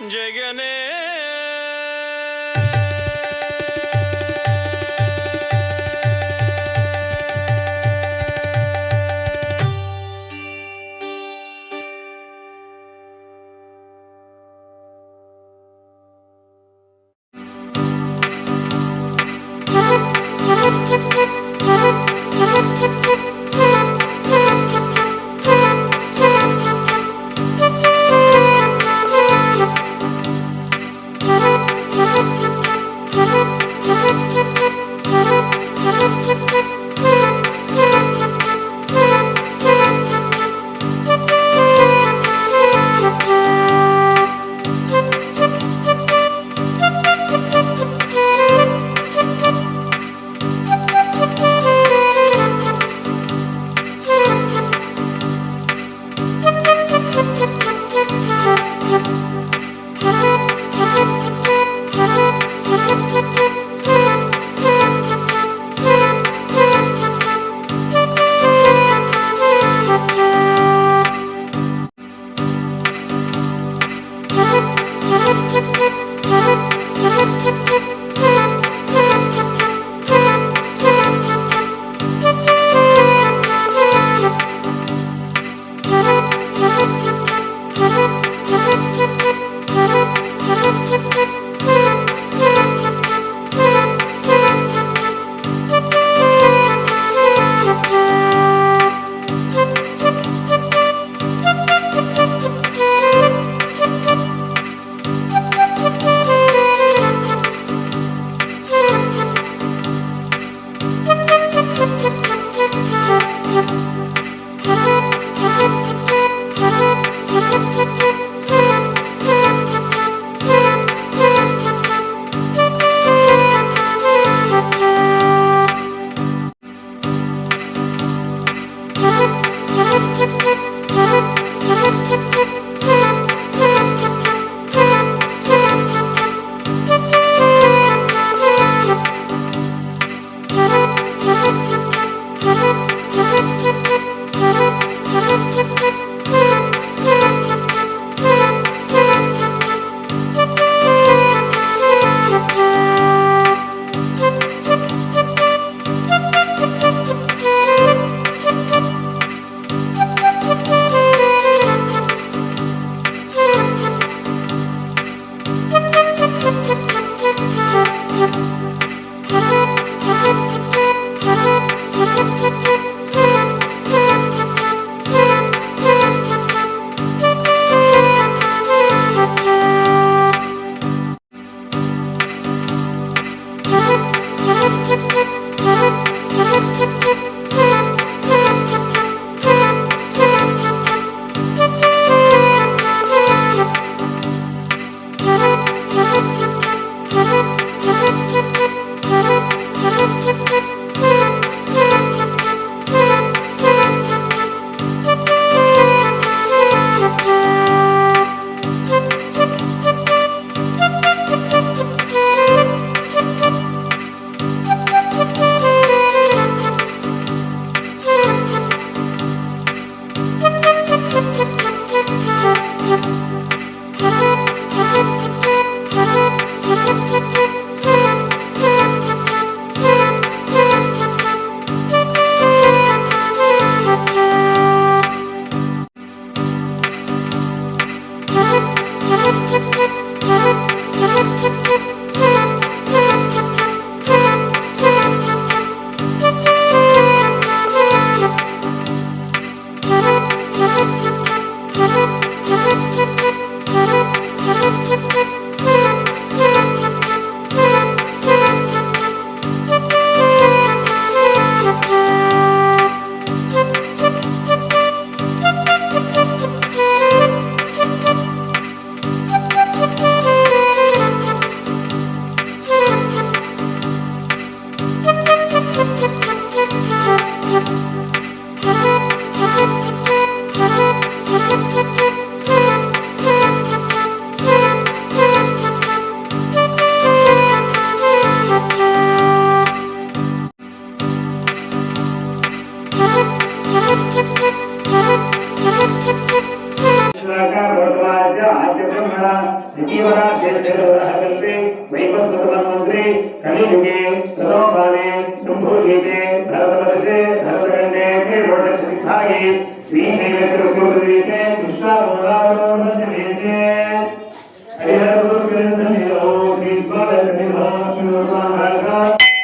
జగనే युगे प्रथमपादे शम्भुद्वीपे भरतवर्षे भरतखण्डे षोडशविभागे श्रीशैलशृङ्गप्रदेशे कृष्णागोदावरोर्मध्यदेशे हरिहरपुरसन्निधौ श्रीज्वालसन्निधौ श्रीमन्मार्गा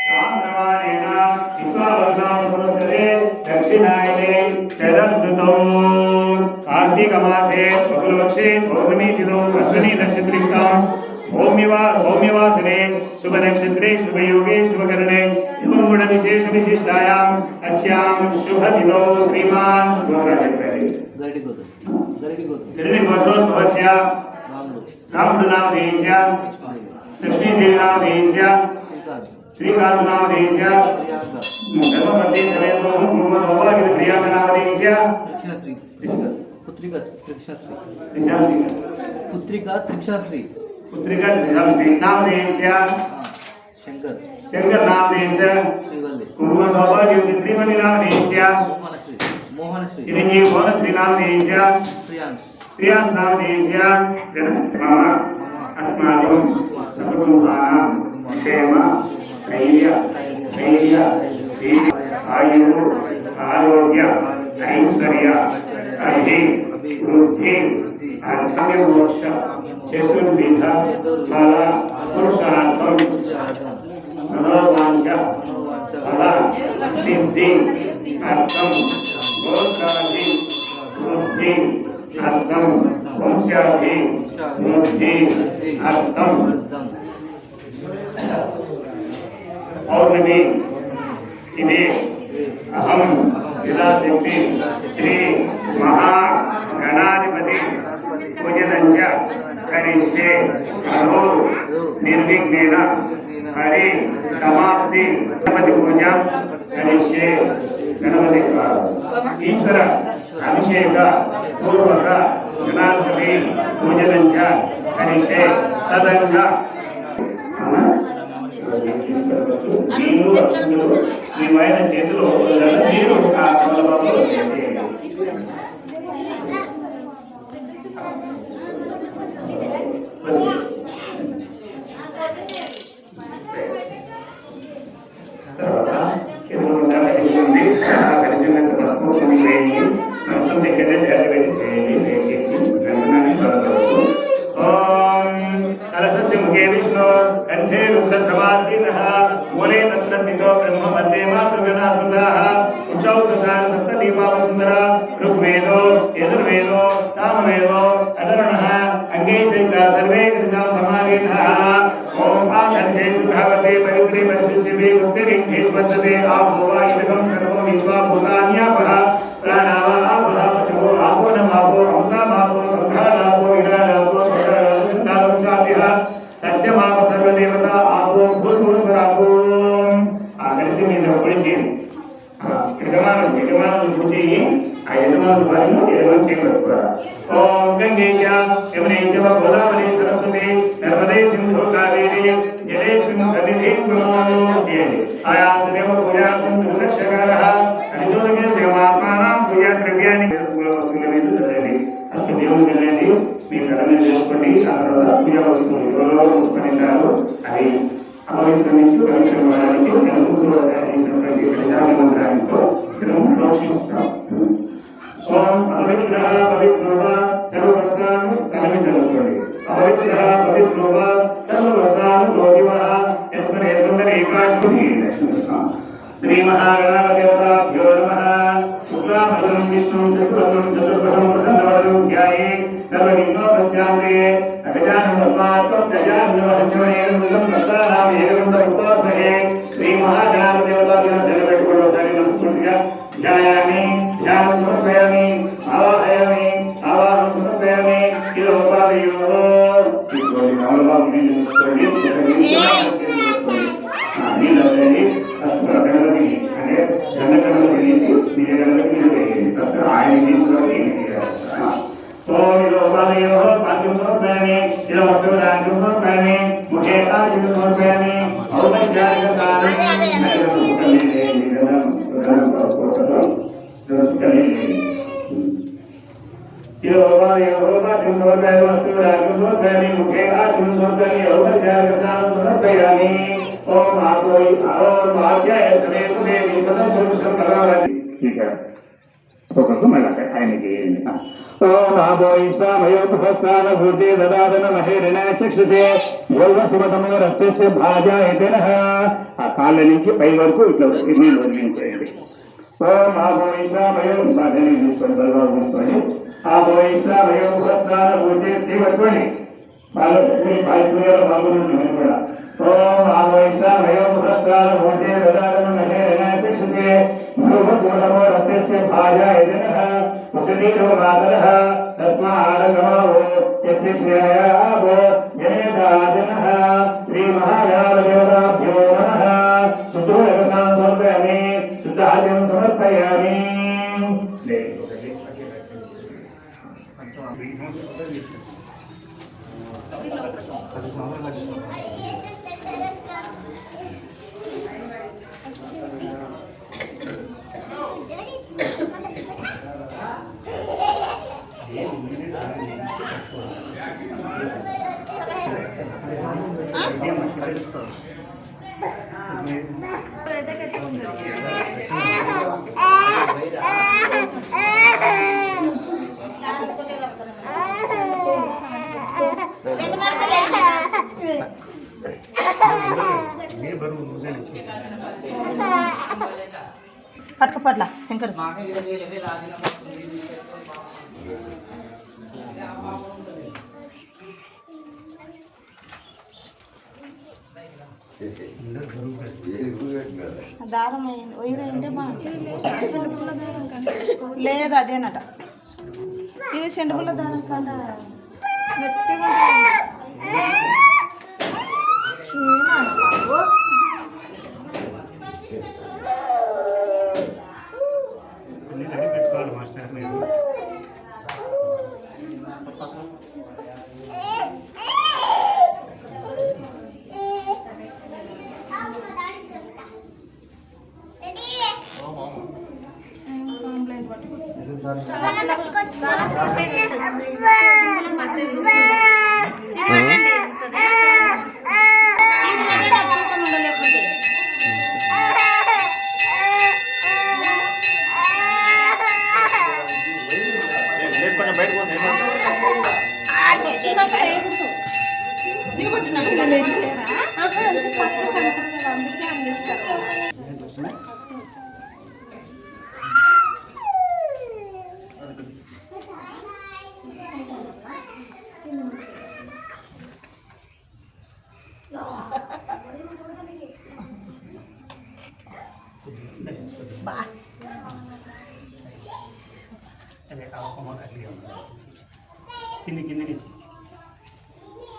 चान्द्रमानेन विश्वावसनासंवत्सरे दक्षिणायने शरदृतौ कार्तिकमासे शुक्लपक्षे पौर्णमी तिथौ अश्विनी नक्षत्रिकां सौम्यवासने शुभ नक्षत्रे शुभ योगे शुभकरणे एवं गुण विशेष विशिष्टायाम् अस्यां शुभ तिथौ श्रीमान गरुड़ गोत्रोद्भवस्य रामुडु नामधेयस्य लक्ष्मी देवी नामधेयस्य श्रीकांत नामधेयस्य धर्मपत्नी समेतो पूर्व सौभाग्य प्रिया नामधेयस्य पुत्रिका त्रिक्षाश्री नामधेयस्य शंकर नामधेयस्य पूर्व सौभाग्य श्रीमणि नामधेयस्य चिरंजीव भुवनश्री नामधेयस्य प्रियांश नामधेयस्य मम अस्माकं सकुटुम्बानां क्षेम धैर्य आयु आरोग्य ऐश्वर्य अभिवृद्धि मोक्ष चतुर्विध फल पुरुषार्थम मनोवांఛ फल सिद्धि अर्थम गोत्रादि वृद्धि अर्थम वंशादि वृद्धि अर्थम पौर्णमी तिथि अहम विलासिक्ति श्री महागणाधिपति पूजनञ्च करिष्ये अहो निर्विघ्नेन हरि समाप्ति गणपति पूजा करिष्ये गणपति ईश्वर अभिषेक पूर्वक गणाधिपति पूजनञ्च करिष्ये तदंग మీ పైన చేతిలో నీరు తర్వాత కలిసినంత పసుపు వేయండి నష్టం దగ్గరే చేసి చేసి कलशस्य मुखे विष्णु कंठे रुद्रस्रवादिनः मूले तत्र स्थितो ब्रह्ममध्ये मातृगणास्मृतः उच्चौ तुषार सप्तदीपावसुन्दरा ऋग्वेदो यजुर्वेदो सामवेदो अधर्वणः अंगैश्चैका सर्वे कृषां समानेतः ओम आकर्षे भगवते पवित्रे परिशुद्धे उत्तरिङ्गेष्वर्तते आभोवा इदं सर्वो विश्वाभूतान्यापः प्राणावा आपः पशवो आपो नमापो अमृतामापो संघालापो इरालापो सत्यमाप सर्वदेवता आपो भूर्भुवस्वरापो కలిసి మీద పొడిచి యజమానులు పూజి ఆ యజమానులు వారిని యజమాని చేయబడుతున్నారు. ఓం గంగే చ యమునే చ గోదావరి సరస్వతి నర్మదే సింధు కావేరి జలేస్మిన్ సన్నిధి కురు ఆయా దేవ పూజార్థం త్రిదక్షకారః అనిశోదకే దేవాత్మానాం పూజా ద్రవ్యాన్ని వస్తువుల మీద చల్లండి. అసలు దేవుడు చల్లండి మీ కళ మీద చేసుకోండి. ఆ తర్వాత పూజా వస్తువులు ఎవరో ఉపనిషాలు అవి అపవిత్రం నుంచి పవిత్రమవడానికి మంత్రాలతో ప్రోక్షిస్తాం. ఓం అపవిత్ర పవిత్రో సర్వవస్థాను కలిమి చదువుకోండి. అపవిత్ర పవిత్రో సర్వవస్థాను లోకివ యస్మనే ఏకాక్షి శ్రీ మహాగణాధిపతాభ్యో నమః. శుక్లాంబరం విష్ణుం శశివర్ణం చతుర్భుజం ప్రసన్నవదనం ధ్యాయే సర్వవిఘ్నోపశాంతే అగజాననోపాత్తం గజాననవహంచోయేన సుతం భక్తానాం ఏకదంతముపాస్మహే. శ్రీ మహాగణాధిపతాభ్యో నిలబెట్టుకోండి. ఒకసారి మనస్ఫూర్తిగా ధ్యాయామి, ధ్యానం సమర్పయామి, ఆవాహయామి, ఆవాహనం సమర్పయామి. ఇదోపాదయోః मुखे ओम आपोई ओम आज्ञाय समेत देवी पदस्वरूपं भगवति ठीक है तो मैं लगा आने के ओम आपोई सामयो पुष्पान भूते ददादन महेरణ चक्षुषे योगसुमतमो रक्तस्य भाजायतेनः ఆ కాళ్ళ నుంచి పై వరకు ఇట్లా నీళ్ళు వదిలించేయండి ఓం ఆపోయి సామyo బాధని తీసుకొని బలవాగు తీసుకొని ఆపోయి సామyo పుష్పాన భూతే తీవట్టుకొని పాల్గొనేలో పాల్గొని కూడా ओम आवेशा वयो पुरस्कार भूते ददादन महेरణ चक्षुषे योगसुमतमो रक्तस्य भाजायतेनः मुसलीरो मातरः तस्मादगमो यस्य श्रेयावो जनेताजनः श्रीमहागणाधिदेवताभ्यो नमः शुद्धोदकतां समर्पयामि शुद्धार्घ्यं समर्पयामि పట్టుకుపట్ల శంకర్ దారం వైరంటే లేదు అదేనట ఇది చెండుపుల్ల దారం కంట పెట్టుకోవాలి మాస్టర్ మీరు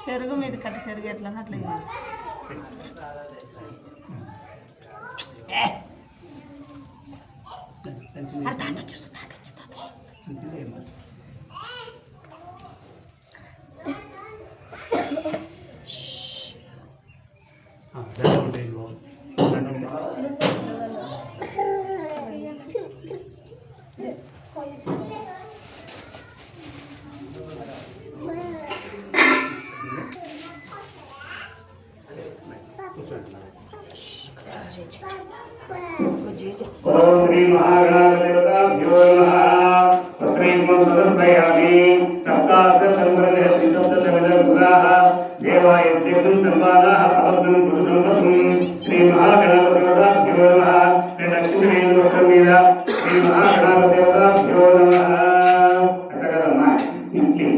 చెరుగు మీద కట్ట చెరుగు ఎట్లా అట్లా ओम श्री महागणाधिदेवताभ्यो नमः श्रीं समर्पयामि सप्तास संवृद्धि शब्द समिदुराः देवायत्यं तन्वादाः पवनं पुरुषं वसुं श्री महागणाधिदेवताभ्यो नमः श्री लक्ष्मीवेंद्रमीद श्री महागणाधिदेवताभ्यो नमः अटकदम्मा इट्ली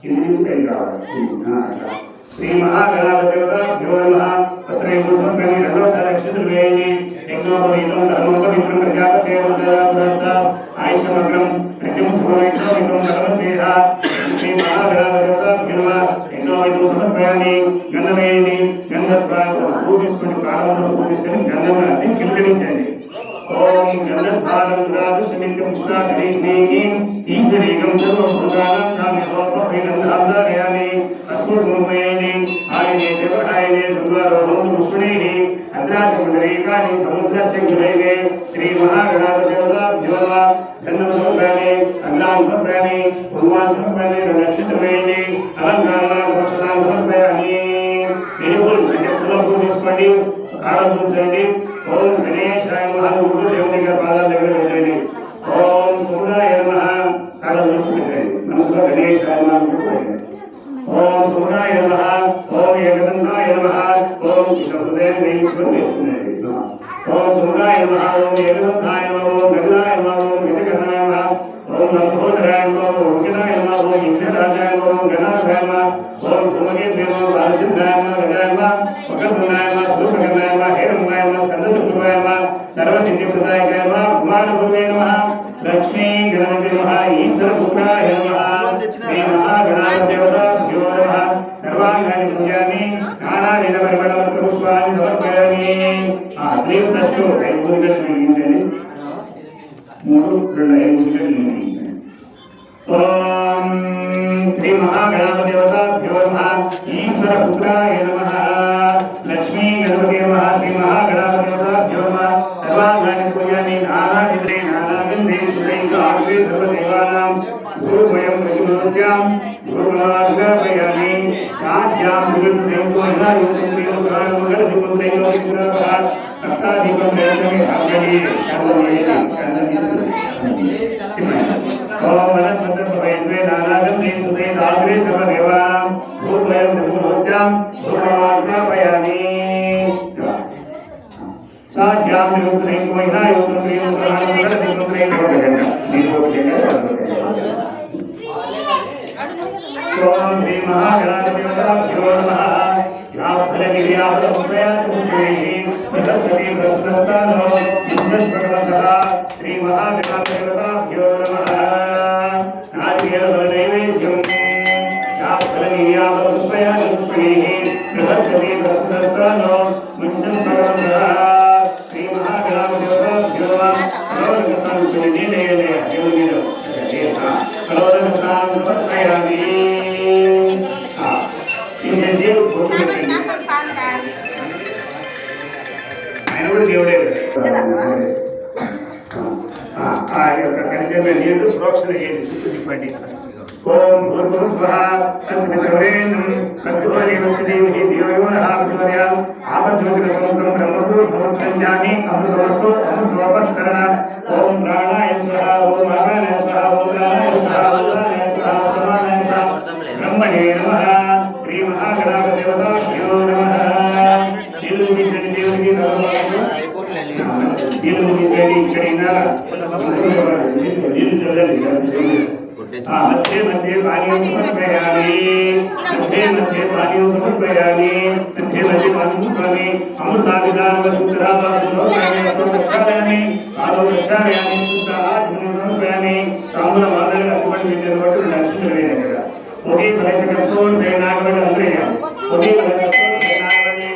इल्ली पेंगावडा श्री महागणाधिदेवताभ्यो नमः श्री मुखंकनि रक्षितवेयि यज्ञोपवीतं धर्मोपवीतं प्रजापतेर्वदपुरस्ता आयुषमग्रं प्रत्युमुखोवितं धर्मतेहा श्री महागणाधिदेवताभ्यो नमः यज्ञोपवीतं समर्पयामि गन्धवेयि गन्धत्वात् पूजिस्कुनि कारणं पूजिस्कुनि गन्धं अंकितरिंचंడి ओम गन्धभारं राजसमितं पुष्टाधरीष्णि ईश्वरीकं सर्वभूतानां नामयोपवीगन्धाब्दारयामि अस्मद्गुरुवेयि आयने देवहायने दुर्गारोहं पुष्पणैः अद्राचमण्डलीकानि समुद्रस्य गुणैः श्री महागणाधिदेवताभ्यो धन्यवादः अग्नान् समर्पयामि भगवान् समर्पयामि नक्षत्रवेयि अलङ्कारान् समर्पयामि देवुल पूजिस्कोंडि ఓం సూర్యాయ నమః ఓం ఏకదంతాయ నమః ఓం హృదయాన్ని ఓం సూర్యాయ నమః ఓం ఏకదంతాయ నమః ఓం గరుడాయ నమః ఓం విజయకర్ణాయ నమః ఓం లంబోదరాయ నమః ఓం విఘ్నాయ నమః ఓం ఇంద్రరాజాయ నమః ఓం గణాధాయ నమః ఓం ధూమకేతువే నమః బాలచంద్రాయ నమః గజాయ నమః వక్రతుండాయ నమః సూర్పకర్ణాయ నమః హేరంబాయ నమః స్కందశుక్రాయ నమః సర్వసిద్ధిప్రదాయకాయ నమః కుమారగురువే నమః లక్ష్మీ గణపతి నమః ఈశ్వరపుత్రాయ నమః శ్రీ మహాగణాధిపతయో నమః సర్వాంగాని పూజయామి నానావిధ పరిమళపత్ర పుష్పాన్ని సమర్పయామి. 3+2 5 గురికలు వెలిగించండి. 3 2 5 గురికలు వెలిగించండి. ఓం శ్రీ మహాగణాధిపతయో నమః ఈశ్వరపుత్రాయ నమః లక్ష్మీ గణపతి నమః శ్రీ మహాగణాధిపతయో నమః సర్వాంగాని పూజయామి నానావిధే నానాగంధే సురైకాగ్రే సర్వదేవానాం గురువయం ప్రతిమూర్త్యాం గురునాథాపయామి సాధ్యాం గురుత్రేంతో ఇలాయుత్రేంతో మంగళదీపంతో విగ్రహః భక్తాదీపం దేవమే ఆగడి ఓం మనఃపద్మభవే నానాగంధే సురైకాగ్రే సర్వదేవానాం గురువయం ప్రతిమూర్త్యాం గురునాథాపయామి సాధ్యాం గురుత్రేంతో ఇలాయుత్రేంతో ఓం శ్రీ మహాగణాధిపతయో నమః శ్రీ మహాగణాధిపతయో నమః నారికేళనైవేద్యం శ్రీ మహాగణాధిపతయో ఆయన కూడా దేవుడే ఆ యొక్క కలిసి నీళ్లు ప్రోక్షణ చేయండి చుట్టూ తిప్పండి. ఓం భూర్భువః తత్సవితుర్వరేణ్యం భర్గోదేవస్య ధియో యో నః ప్రచోదయాత్ ఆపజ్యోతిరసముద్రం బ్రహ్మభూర్భువస్సంజామి అమృతమస్తు అమృతోపస్తరణ. ఓం ప్రాణాయ స్వాహా ఓం అపానాయ స్వాహా ఓం ప్రాణాయ స్వాహా ఓం ప్రాణాయ స్వాహా ఓం సమానాయ స్వాహా బ్రహ్మణే నమః. శ్రీ మహాగణాధిపతయో నమః. నీళ్ళు ముగించండి దేవునికి నీళ్ళు ముగించండి. ఇక్కడ నీళ్ళు చల్లండి. మధ్య మధ్య పానీయం సమర్పయామి మధ్య మధ్య పానీయం సమర్పయామి మధ్య మధ్య పానీయం అమృతాభిధాన సూత్రాన్ని ఆదో ప్రక్షాళయామి సూత్రాన్ని సమర్పయామి తాంబూల మాదలు అటువంటి విద్యలోటు లక్ష్మి అక్కడ ఒకే ఫలశకత్తో నాగబడి అందరయ్యా ఒకే ఫలశకత్తో నాగబడి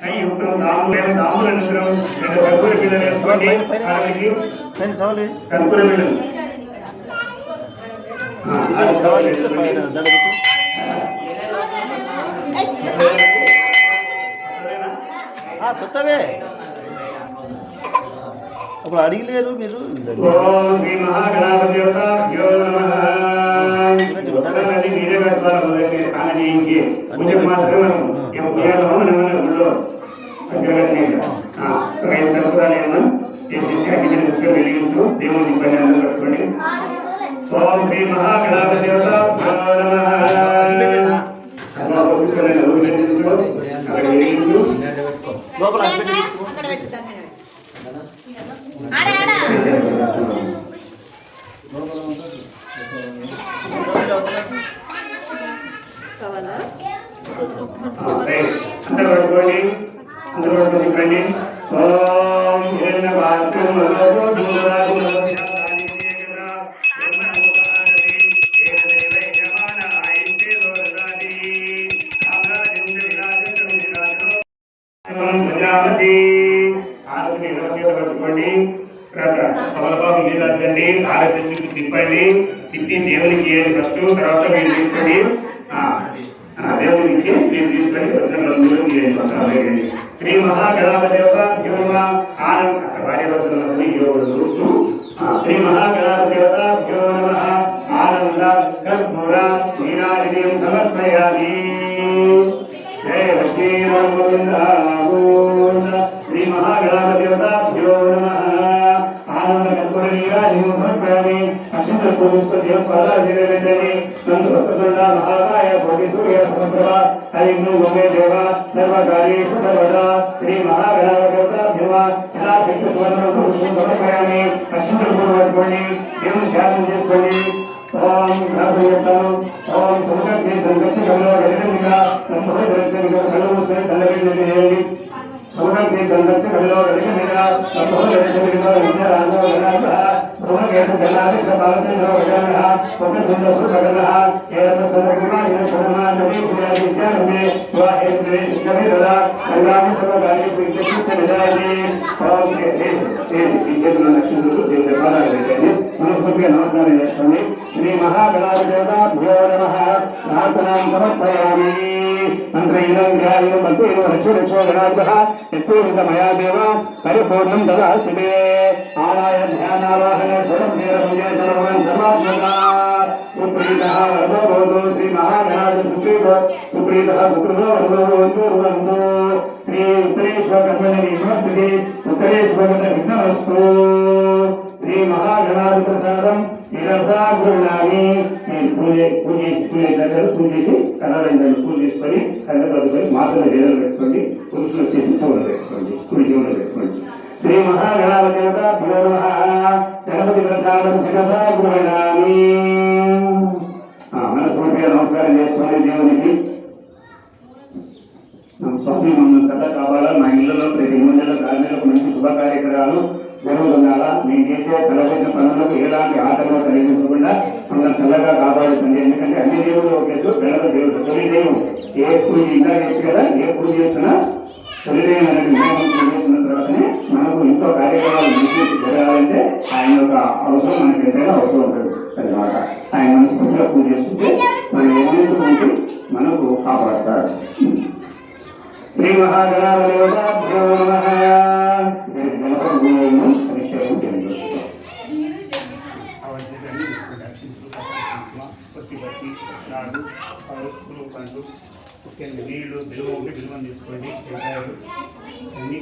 సంయుక్తం తాంబూలనంతరం 2 కర్పూర బిళ్ళలు వేసుకోండి. కర్పూర బిళ్ళలు కొత్తవే అప్పుడు అడిగలేరు మీరు. ఓం శ్రీ మహాగణాధిపతయో నమః. మీరే కట్టుకోవాలి కానజేయించి పూజకు మాత్రమే మనం పూజలో మనలో కర్పూరాలు చేసేసి అగ్ని తీసుకొని వెలిగించు. దేవుని పని కట్టుకోండి. ఓం శ్రీ మహాగణాధిపతయో నమః. లోపల అందరూ పట్టుకోండి. అందరూ పట్టుకోండి. ఓం పట్టుకోండి. తమలపాకు నీళ్ళు అద్దండి. ఆరోగ్య చుట్టూ తిప్పండి. తిప్పి దేవునికి ఇవ్వండి ఫస్ట్. తర్వాత మీరు తీసుకోండి. దేవునికి ఇచ్చి మీరు తీసుకొని వచ్చిన బంధువులు ఇవ్వండి. శ్రీ మహాగణాధిపతయో నమః. ఆనంద భార్యభర్తలందరినీ ఇవ్వకూడదు. శ్రీ మహాగణాధిపతయో నమః. ఆనంద కర్పూర నీరాజనం సమర్పయామి. జయ లక్ష్మీ గోవింద గోవింద. శ్రీ మహాగణాధిపతయో నమః. ఆనంద కర్పూర నీరాజనం సమర్పయామి. అక్షింత महाकाय भोगिसूर्य समप्रभा हरिग्नु गोमे देव सर्वकार्येषु सर्वदा श्री महागणाधिपत्याभ्यः यदा శ్రీకృష్ణవదనం సమర్పయామి అక్షంతపూర్వకండి దేవుని ధ్యానం చేసుకోండి ఓం గ్రహప్రయత్నం ఓం సంకల్పే సంకల్పంలో గరికంగా సంభోదరించగా కలుగుతే కలగండి సంకల్పే సంకల్పంలో గరికంగా సంభోదరించగా విద్యారాజో గణాః భూమకేతు గణాధిప పాలచంద్రో గణాః ఒకటుండ భూగణాః ఏరత సర్వగుణాయ సర్వమానవి విద్యారంభే వాహేత్రే కవిరదా సంగ్రామ సర్వకార్య విద్యస్య విదాయి ఓం ఈ చేతుల లక్ష్మీదేవుడు దేవుడి పాదాలు పెట్టండి మనస్ఫూర్తిగా నమస్కారం చేసుకోండి శ్రీ మహాగణాధిపత్యాభ్యో నమః ప్రార్థనాం సమర్పయామి మంత్రైనం ధ్యానం మంత్రేణ రక్షో గణాధిపః యత్పూర్ణ మయా దేవ పరిపూర్ణం దదాశివే ఆలయ ధ్యానావాహన స్వరం దేవే సర్వం సమాజ్ఞా సుప్రీతః వరదో శ్రీ మహాగణాధిపత్య సుప్రీతః సుకృతో వరదో శ్రీ ఉత్తరేశ్వర కర్మణి నమస్తే ఉత్తరేశ్వర విఘ్నమస్తు శ్రీ మహాగణాధిపత్యం శిరసా గృహ్ణామి పూజేసి కళారంజాన్ని పూజ చేసుకొని కళ్ళ పదుకొని మాటలు వేదలు పెట్టుకోండి పురుషులు వచ్చేసి చెవులు పెట్టుకోండి కుడి చెవులు పెట్టుకోండి శ్రీ మహాగణాధిపత్యాభ్యో నమః గణపతి ప్రసాదం శిరసా గృహ్ణామి మనస్ఫూర్తిగా నమస్కారం చేసుకోండి దేవునికి స్వామి మమ్మల్ని సదా కావాలా మా ఇళ్లలో ప్రతి 3 నెలల 4 నెలలకు మంచి శుభ కార్యక్రమాలు జరుగుతుండాలా మేము చేసే తలపెట్టిన పనులకు ఎలాంటి ఆటంకం కలిగించకుండా మమ్మల్ని చల్లగా కాపాడుతుంది ఎందుకంటే అన్ని దేవుడు ఒకేసు గణపతి దేవుడు తొలి దైవం ఏ పూజ ఇంకా చెప్పు కదా ఏ పూజ చేస్తున్నా తొలి దైవం అనేది నియమం చేసుకున్న తర్వాతనే మనకు ఇంకో కార్యక్రమాలు మంచి జరగాలంటే ఆయన యొక్క అవసరం మనకి ఎంతైనా అవసరం ఉంటుంది అన్నమాట ఆయన మనస్ఫూర్తిగా పూజ చేస్తుంటే మనం ఏమైనా మనకు కాపాడతాడు శ్రీ మహాగణాధిపత్యాభ్యో నమః గణపతి అభిషేకం తెలియజేస్తాం నీళ్లు బిలువ ఉంటే బిలువని తీసుకోండి అన్ని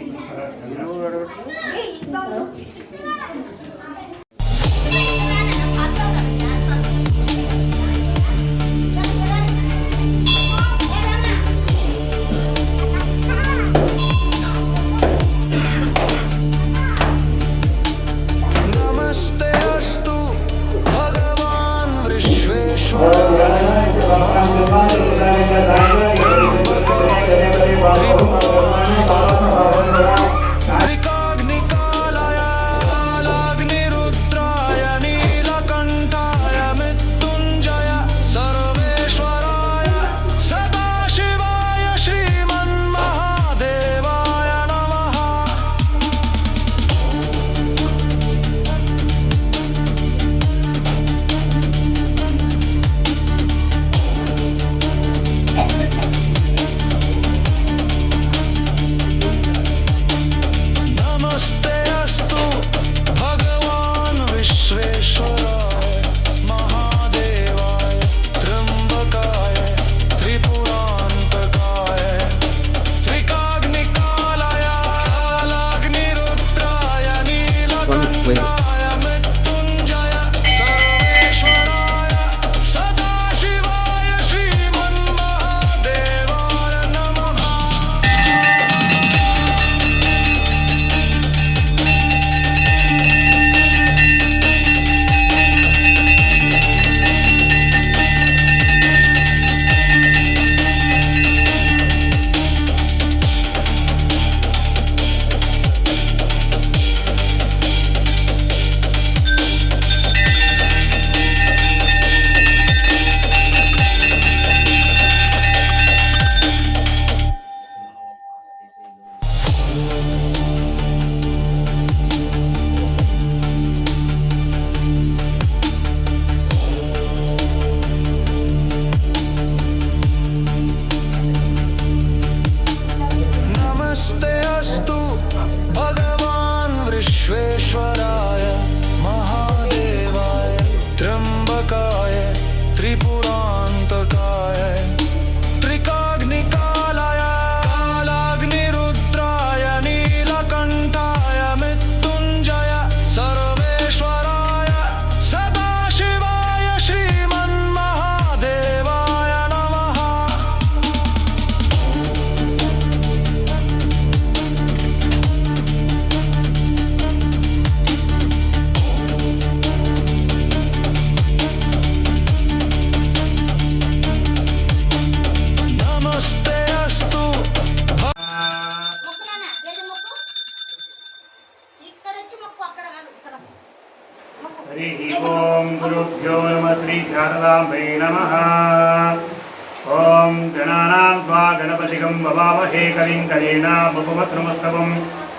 गणान् त्वा गणपतिगं ववामहे कविं कवीनामुपमश्रमस्तवं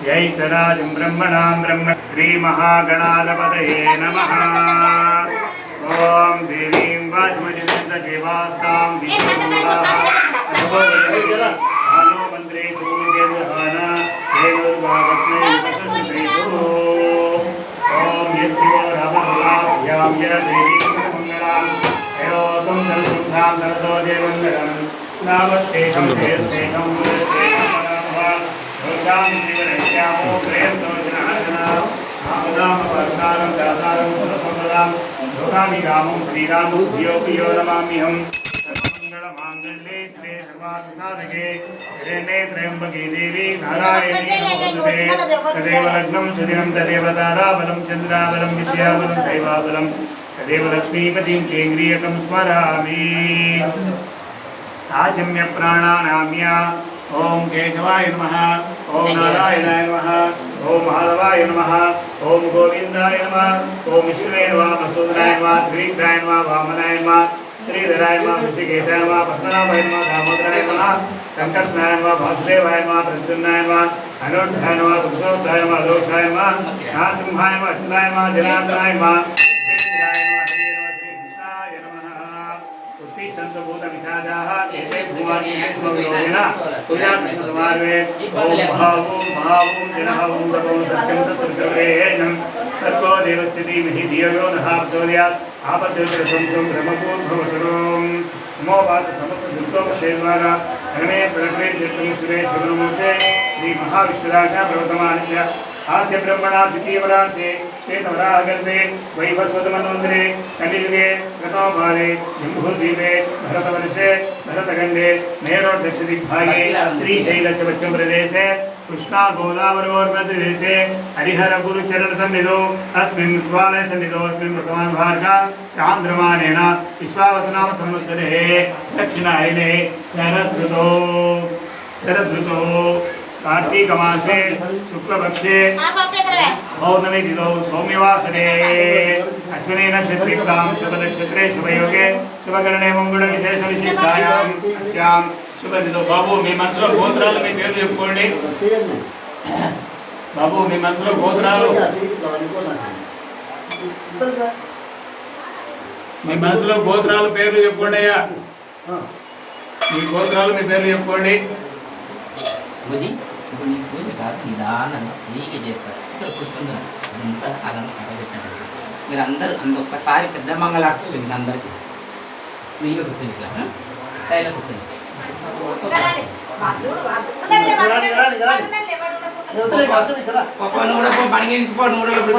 जैतराजं ब्रह्मणां ब्रह्म श्रीमहागणाधिपतये नमः। ॐ देवीं वाचमजन्तदेवास्तां विष्णुः आनो मन्त्रे सूर्यजहाना देवदुर्गावस्मै वसुश्रीतो ॐ यस्यो रामभ्यां यदेवी मङ्गलां एरोतं सर्वसंधां सरतो देवमङ्गलं नामस्तेकं श्रेयस्तेकं गुरुस्तेकं दोषां जीवनश्यामो प्रयत्नो जनार्दना नामदामपरसारं दातारं सुरसंवदां लोकाभिरामं श्रीरामं धियोपियो नमाम्यहं सर्वमङ्गलमाङ्गल्ये शिवे सर्वार्थसाधके शरण्ये त्र्यम्बके देवी नारायणी नमोस्तुते तदेव लग्नं सुदिनं तदेव ताराबलं चन्द्राबलं विद्याबलं दैवाबलं तदेव लक्ष्मीपतिं केन्द्रीयकं स्मरामि आचम्य प्राणानाम्य ओम केशवाय नमः ओम नारायणाय नमः ओम माधवाय नमः ओम गोविंदाय नमः ओम विष्णुवे नमः मसूदनाय नमः त्रिविक्राय नमः वामनाय नमः श्रीधराय नमः ऋषिकेशाय नमः पद्मनाभाय नमः दामोदराय नमः शंकरस्नाय नमः वासुदेवाय नमः प्रद्युम्नाय नमः अनूढाय नमः पुरुषोत्ताय नमः दोषाय नमः नरसिंहाय नमः अच्युताय नमः जनार्दनाय नमः संतभूतविषादाः एते भुवानिना सुजातसमार्वे ओम भावं जनहं तपं सत्यं सत्सर्गेणं तत्को देवस्य धीमहि धियो यो नः प्रचोदयात् आपद्योतिरसंतं ब्रह्मपूर्भवतरों नमो वात समस्त दुर्गोपक्षेद्वारा धर्मे प्रकृते जयं सुरे शिवनमूर्ते श्री महाविष्णुराज्ञा प्रवर्तमानस्य आद्य ब्रह्मणा द्वितीयवरान्ते श्वेतवराहगर्भे वैवस्वतमन्वन्तरे कलियुगे गतोपाले जम्बूद्वीपे भरतवर्षे भरतखण्डे मेरोर्दक्षिणदिग्भागे श्रीशैलस्य पश्चिमप्रदेशे कृष्णा गोदावरोर्मध्यदेशे हरिहरगुरुचरणसन्निधौ अस्मिन् शिवालयसन्निधौ अस्मिन् वर्तमान भार्गा चान्द्रमानेन विश्वावसुनाम संवत्सरे दक्षिणायने शरदृतौ कार्तिक मासे शुक्लपक्षे पौर्णमी तिथौ सौम्यवासरे अश्विनी नक्षत्रिकां शुभनक्षत्रे शुभयोगे शुभकरणे मंगल विशेष विशिष्टायां अस्यां शुभतिथौ बाबू మీ మనసులో గోత్రాలు మీ పేరు చెప్పుకోండి బాబు మీ మనసులో గోత్రాలు మీ మనసులో గోత్రాలు పేర్లు చెప్పుకోండి అయ్యా మీ గోత్రాలు మీ పేర్లు చెప్పుకోండి బుద్ధి ఇప్పుడు నీ పూజ కాదు నిదానంగా నీకే చేస్తారు ఇక్కడ కూర్చుందా అంతా అలా కట్టబెట్టండి మీరు అందరూ ఒక్కసారి పెద్ద మంగళార్తుంది మీకు అందరికీ ఫ్రీగా కూర్చొని ఇట్లా స్టైల్లో కూర్చొని నువ్వు కూడా పనికి తీసుకో నువ్వు కూడా ఇప్పుడు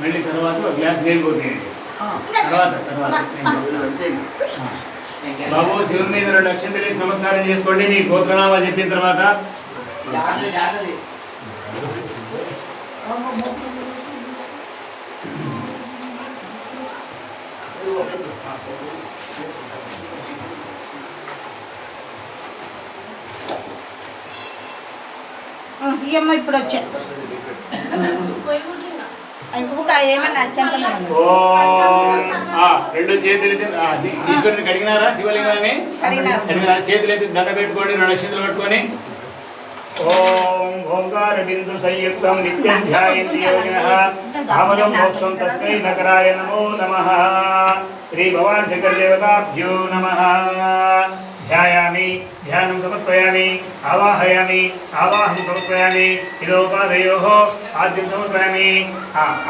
మళ్ళీ తర్వాత గ్లాస్ నీళ్ళు కొట్టేయండి తర్వాత బాబు శివుని మీద 2 అక్షంతలు వేసి నమస్కారం చేసుకోండి మీ గోత్రనామాలు చెప్పిన తర్వాత ఈ అమ్మ ఇప్పుడు వచ్చా ఏమన్నా రెండు చేతులు ఈశ్వరుని కడిగినారా శివలింగాన్ని చేతులు ఎత్తి దండ పెట్టుకోండి 2 అక్షంతలు పట్టుకొని ఓం ఓంకార బిందు సంయుక్తం నిత్యం ధ్యాయంతి యోగినః ఆమదం మోక్షం తస్మై నగరాయ నమో నమః శ్రీ భవాన్ శంకర దేవతాభ్యో నమః ध्यायामि ध्यानं समर्पयामि आवाहयामि आवाहं समर्पयामि इदोपादयोः आद्యం సమర్పయామి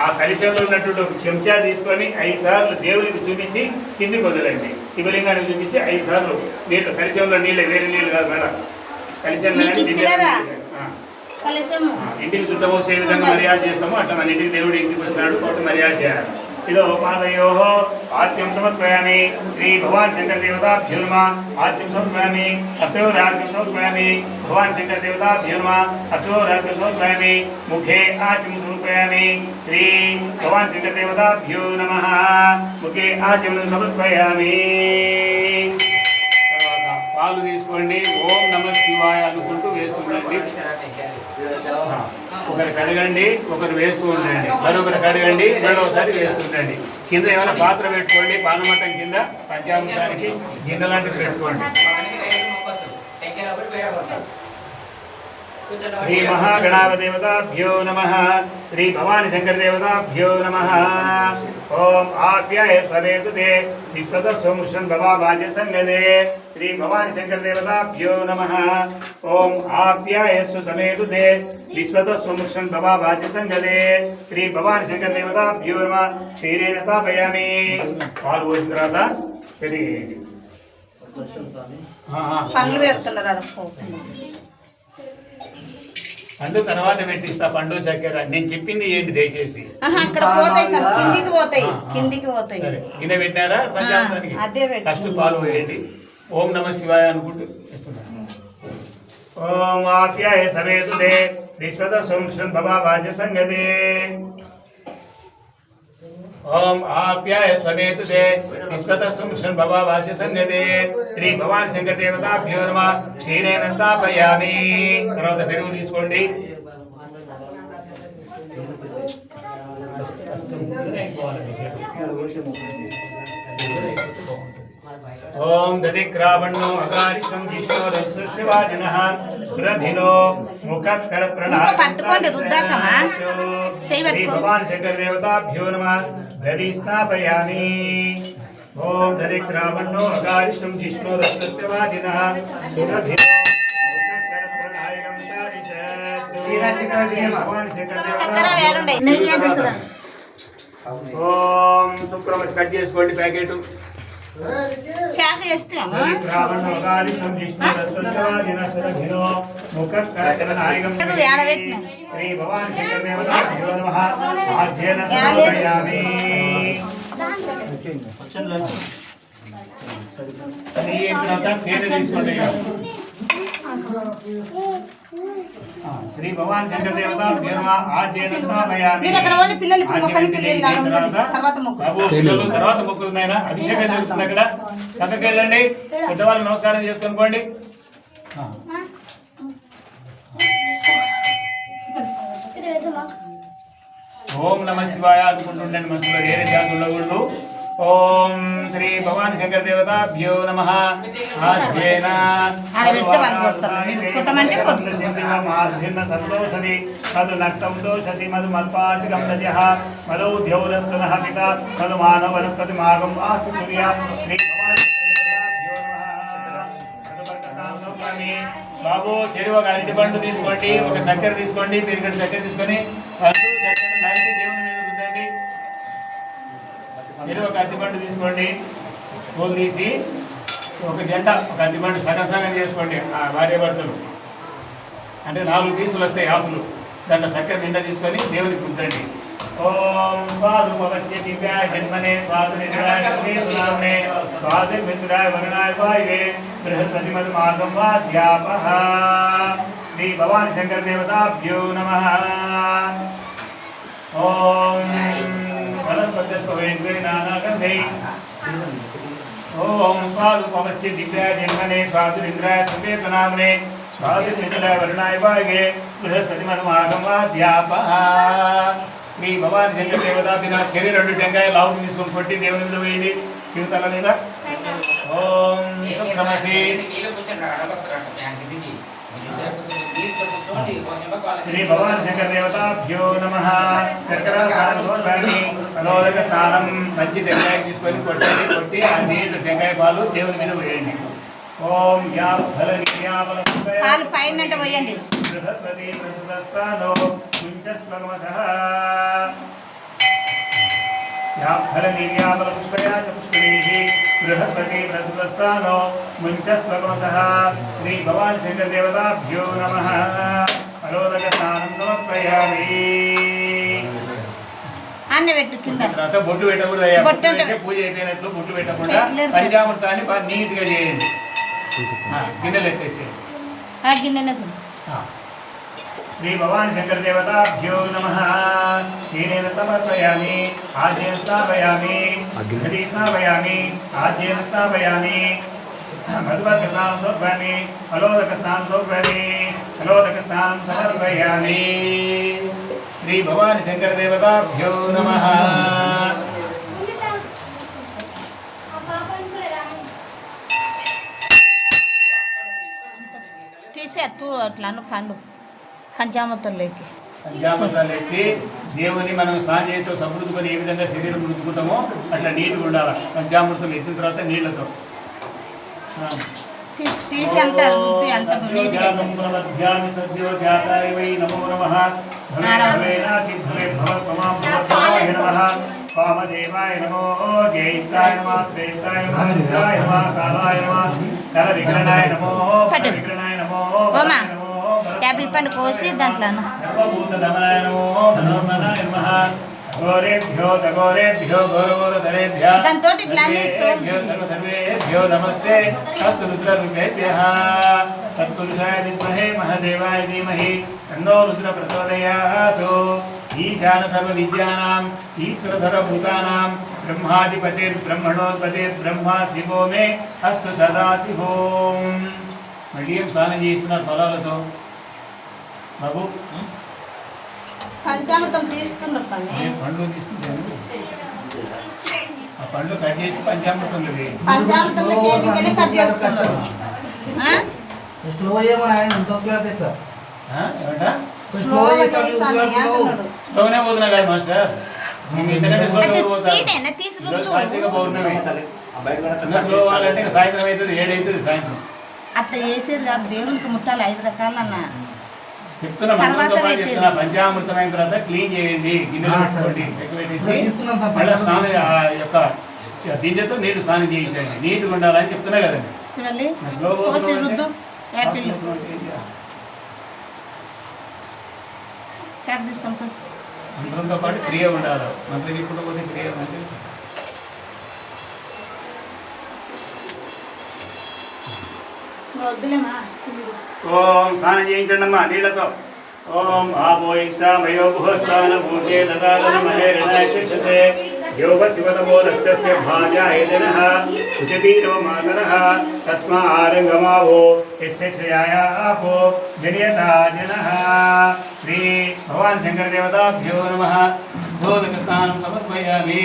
ఆ కలిశంలో ఉన్నటువంటి ఒక చెంచా తీసుకొని 5 సార్లు దేవునికి చూపించి కిందికి వదలండి శివలింగానికి చూపించి 5 సార్లు నీళ్ళు కలిశంలో నీళ్ళు వేరే నీళ్ళు కాదు మేడం కలిశంలో ఇంటికి చుట్టమోసే విధంగా మర్యాద చేస్తాము అట్లా మన ఇంటికి దేవుడు ఇంటికి వచ్చినాడు కాబట్టి మర్యాద చేయాలి इदोपादयोः आद्यं समर्पयामि श्री भगवान् शंकर देवताभ्यो नमः आद्यं समर्पयामि अस्तोराग्यं समर्पयामि भगवान् शंकर देवताभ्यो नमः अस्तोराग्यं समर्पयामि मुखे आचमनं समर्पयामि श्री भगवान् शंकर देवताभ्यो नमः मुखे आचमनं समर्पयामि పాలు తీసుకోండి. ఓం నమః శివాయ అనుకుంటూ వేస్తుండండి. ఒకరు కడగండి, ఒకరు వేస్తూ ఉండండి, మరొకరు కడగండి, రెండవసారి వేస్తుండండి. కింద ఏమైనా పాత్ర పెట్టుకోండి, పానమట్టం కింద పంచామృతానికి గిన్నె లాంటిది పెట్టుకోండి. శ్రీ మహాగణాధిపదేవతాభ్యో నమః. శ్రీ భవాని శంకర దేవతాభ్యో నమః. ఓం ఆప్యాయ స్వవేతుతే విశ్వతస్వముషన్ భవావాచ సంగదే. శ్రీ భవాని శంకర దేవతాభ్యో నమః. ఓం ఆప్యాయ స్వసమేతుతే విశ్వతస్వముషన్ భవావాచ సంగదే. శ్రీ భవాని శంకర దేవతాభ్యో నమః. క్షీరేణ స్థాపయామి. పాలు పోసిన తర్వాత పెరిగేయండి. పండ్లు పెడుతున్నారు పండు తర్వాత పెట్టిస్తా. పండు చక్కెర నేను చెప్పింది ఏంటి దయచేసి. అక్కడ పోతాయి సార్, కిందికి పోతాయి, కిందికి పోతాయి. సరే, గిన్నె పెట్టినారా పంచామృతానికి? అదే పెట్టు. ఫస్ట్ పాలు వేయండి. ఓం నమః శివాయ అనుకుంటూ. ఓం ఆప్యాయ సవేతుతే విశ్వత సంషన్ భవావాచ సంగతే. ఓం ఆప్యాయ స్వవేతుతే విశ్వత సంషన్ భవావాచ సంగతే. శ్రీ భవాని శంకర దేవతాభ్యో నమః. క్షీరేణ స్థాపయామి. తర్వాత పెరుగు తీసుకోండి. ఓం దదిగ్రావణో అగారికం జిష్ణోరస్యవాజినః సురభినో ముఖస్కర ప్రణామం. పట్టుకోండి రుద్దాకమా. శ్రీ భవాని శంకర దేవతాభ్యో నమః. దది స్నాపయామి. ఓం దదిగ్రావణో అగారికం జిష్ణోరస్యవాజినః సురభినో ముఖస్కర ప్రణామం కారిషత్. ఓం శుక్రమస్ కట్ చేసుకోండి ప్యాకెట్. శాఖ చేస్తాము. శ్రీ భవాని శంకర దేవత తర్వాత మొక్కుతున్నాయినా అభిషేకం జరుగుతుంది. అక్కడ పక్కకి వెళ్ళండి, పెద్దవాళ్ళు నమస్కారం చేసుకొనుకోండి. ఓం నమః శివాయ అనుకుంటుండండి. మనసులో వేరే జాతి ఉండకూడదు. ఓం శ్రీ భవాని శంకర దేవతాభ్యో నమః. సంతోషది మధు నక్తం దోషసి మధు మత్పాటికం రజః మధు ద్యౌరస్తనః పిత మధు మానవ వనస్పతి మాగం ఆస్తు సూర్య. శ్రీ భవాని శంకర దేవతాభ్యో నమః. బాబు చెరువు ఒక అరటి పండు తీసుకోండి, ఒక చక్కెర తీసుకోండి, పెరిగడి చక్కెర తీసుకొని చక్కెర నలిపి దేవుని మీద రుద్దండి. మీరు ఒక అరటిపండు తీసుకోండి, పూలు తీసి ఒక జంట ఒక అరటిపండు సగం సగం చేసుకోండి. భార్య భర్తలు అంటే 4 పీసులు వస్తాయి ఆకులు. దాంట్లో చక్కెర నిండా తీసుకొని దేవునికి రుద్దండి. ఓం స్వాదు భవస్య దివ్యాయ జన్మనే స్వాదు నిద్రాయ నామనే స్వాదు మిత్రాయ వరుణాయ వాయువే బృహస్పతి మధు మాసం వాద్యాపః. శ్రీ భవాని శంకర దేవతాభ్యో నమః. ఓం ఓం స్వాదు పవస్య దివ్యాయ జన్మనే స్వాదు ఇంద్రాయ సువేతనామనే స్వాదు మిత్రాయ వరుణాయ వాయువే బృహస్పతి మధు మాసం వాద్యాపః. శ్రీ భవాని శంకర దేవతాభిన చెరి 2 టెంకాయ లావుకి తీసుకొని కొట్టి దేవుని మీద వేయండి, శివతల మీద. ఓం శుక్రమసి. శ్రీ భవాని శంకర దేవతాభ్యో నమః. కలోదక స్నానం మంచి టెంకాయ తీసుకొని కొట్టండి, కొట్టి ఆ నీళ్లు టెంకాయ పాలు దేవుని మీద వేయండి. ఓం యా ఫల నిర్యాపల పాలు పైన పోయండి. బృహస్పతి ప్రసుతస్థానో కుంచస్వగమసః. యా ఫల నిర్యాపల పుష్పయా చ పుష్పణీః బృహస్పతి ప్రసుతస్థానో ముంచస్వగమసః. శ్రీ భవాని శంకర దేవతాభ్యో నమః. కలోదక స్నానం సమర్పయామి. అన్న పెట్టు కింద. తర్వాత బొట్టు పెట్టకూడదు అయ్యా. బొట్టు అంటే పూజ అయిపోయినట్లు బొట్టు పెట్టకుండా పంచామృతాన్ని బాగా నీట్గా చేయండి. గిన్నెలు ఎత్తేసేయండి. గిన్నె శ్రీ భవాని శంకర దేవతాభ్యో నమః. క్షీరేణ సమర్పయామి. ఆజ్యేన స్థాపయామి. ఘటీ స్నాపయామి. ఆజ్యేన స్థాపయామి. మధువర్గస్నానం సమర్పయామి ఫలోదకస్నానం సమర్పయామి ఫలోదకస్నానం సమర్పయామి శ్రీ భవాని శంకర దేవతాభ్యో నమః తీసేత్తు అట్లా పండు పంచామృతంలోకి పంచామృతాలు ఎత్తి దేవుని మనం స్నానం చేస్తూ సమృద్ధికొని ఏ విధంగా శరీరం రుద్దుకుంటామో అట్లా నీట్గా ఉండాలి. పంచామృతం ఎత్తిన తర్వాత నీళ్లతో తీసి అంత రుద్ది అంత నీట్గా సద్యో జాతాయ వై నమో నమః వామదేవాయ నమో జ్యేష్ఠాయ నమః శ్రేష్ఠాయ నమః రుద్రాయ నమః కాలాయ నమః కల విగ్రహాయ నమో విగ్రహాయ నమో యాపిల్ పండు కోసి దాంట్లో సర్వభూత దమనాయ నమో మనోమనాయ నమః గోరేభ్యో తగోరేభ్యో గౌరవోరధరేభ్యః దాంతోటి ఇట్లా అన్ని సర్వేభ్యో నమస్తే అస్తు రుద్రరుద్రేభ్యః తత్పురుషాయ విద్మహే మహాదేవాయ ధీమహి తన్నో రుద్ర ప్రచోదయాత్ ఈశాన సర్వ విద్యానాం ఈశ్వరధర భూతానాం బ్రహ్మాధిపతిర్బ్రహ్మణోత్పతిర్బ్రహ్మ శివో మే అస్తు సదాశివోం. మళ్ళీ ఏం స్నానం చేస్తున్నారు ఫలాలతో బాబు? పంచామృతం తీస్తున్నారు స్వామి. పండ్లు తీసుకుంటాను ఆ పండ్లు కట్ చేసి పంచామృతంలో వేయండి. పంచామృతంలో కేజీకెళ్ళి కట్ చేస్తున్నారు. స్లో ఏమో ఆయన ఎంతో క్లారిటీ ఎట్లా స్లోగా చేయి స్వామి అంటున్నాడు. స్లోనే పోతున్నా కదా మాస్టర్, మేము ఎందుకంటే స్లోగా పోతాం. తీనేనా తీసి రుద్దు. సాయంత్రం పౌర్ణమి ఇంకా స్లో అవ్వాలంటే ఇంకా సాయంత్రం అవుతుంది, 7 అవుతుంది సాయంత్రం. అట్లా చేసేది కాదు, దేవునికి ముట్టాలి 5 రకాలన్న. చెప్తున్నా మంత్రంతో పాటు చెప్తున్నా. పంచామృతం అయిన తర్వాత క్లీన్ చేయండి, గిన్నెలో పెట్టుకోండి, పెట్టేసి మళ్ళీ స్నానం ఆ యొక్క దింజతో నీళ్ళు స్నానం చేయించండి, నీట్గా ఉండాలని చెప్తున్నా కదండి. చూడండి కోసి రుద్దు యాపిల్ షాప్ తీసుకొని పోయి. మంత్రంతో పాటు క్రియ ఉండాలి. మంత్రం ఇప్పుడు పోతే క్రియ అంటే వద్దులేమా. ఓం స్నానం చేయించండి అమ్మా నీళ్ళతో. ఓం ఆపో ఇష్టామయో భూస్థాన భూతే దదాదన మహేరణాయ చక్షసే యోగ శివతమోదస్తస్య భాజాయజనః కుశతీరవ మాతరః తస్మా ఆరంగమావో యస్య క్షయాయ ఆపో జనయతా జనః. శ్రీ భగవాన్ శంకర దేవతాభ్యో నమః. శుద్ధోదక స్నానం సమర్పయామి.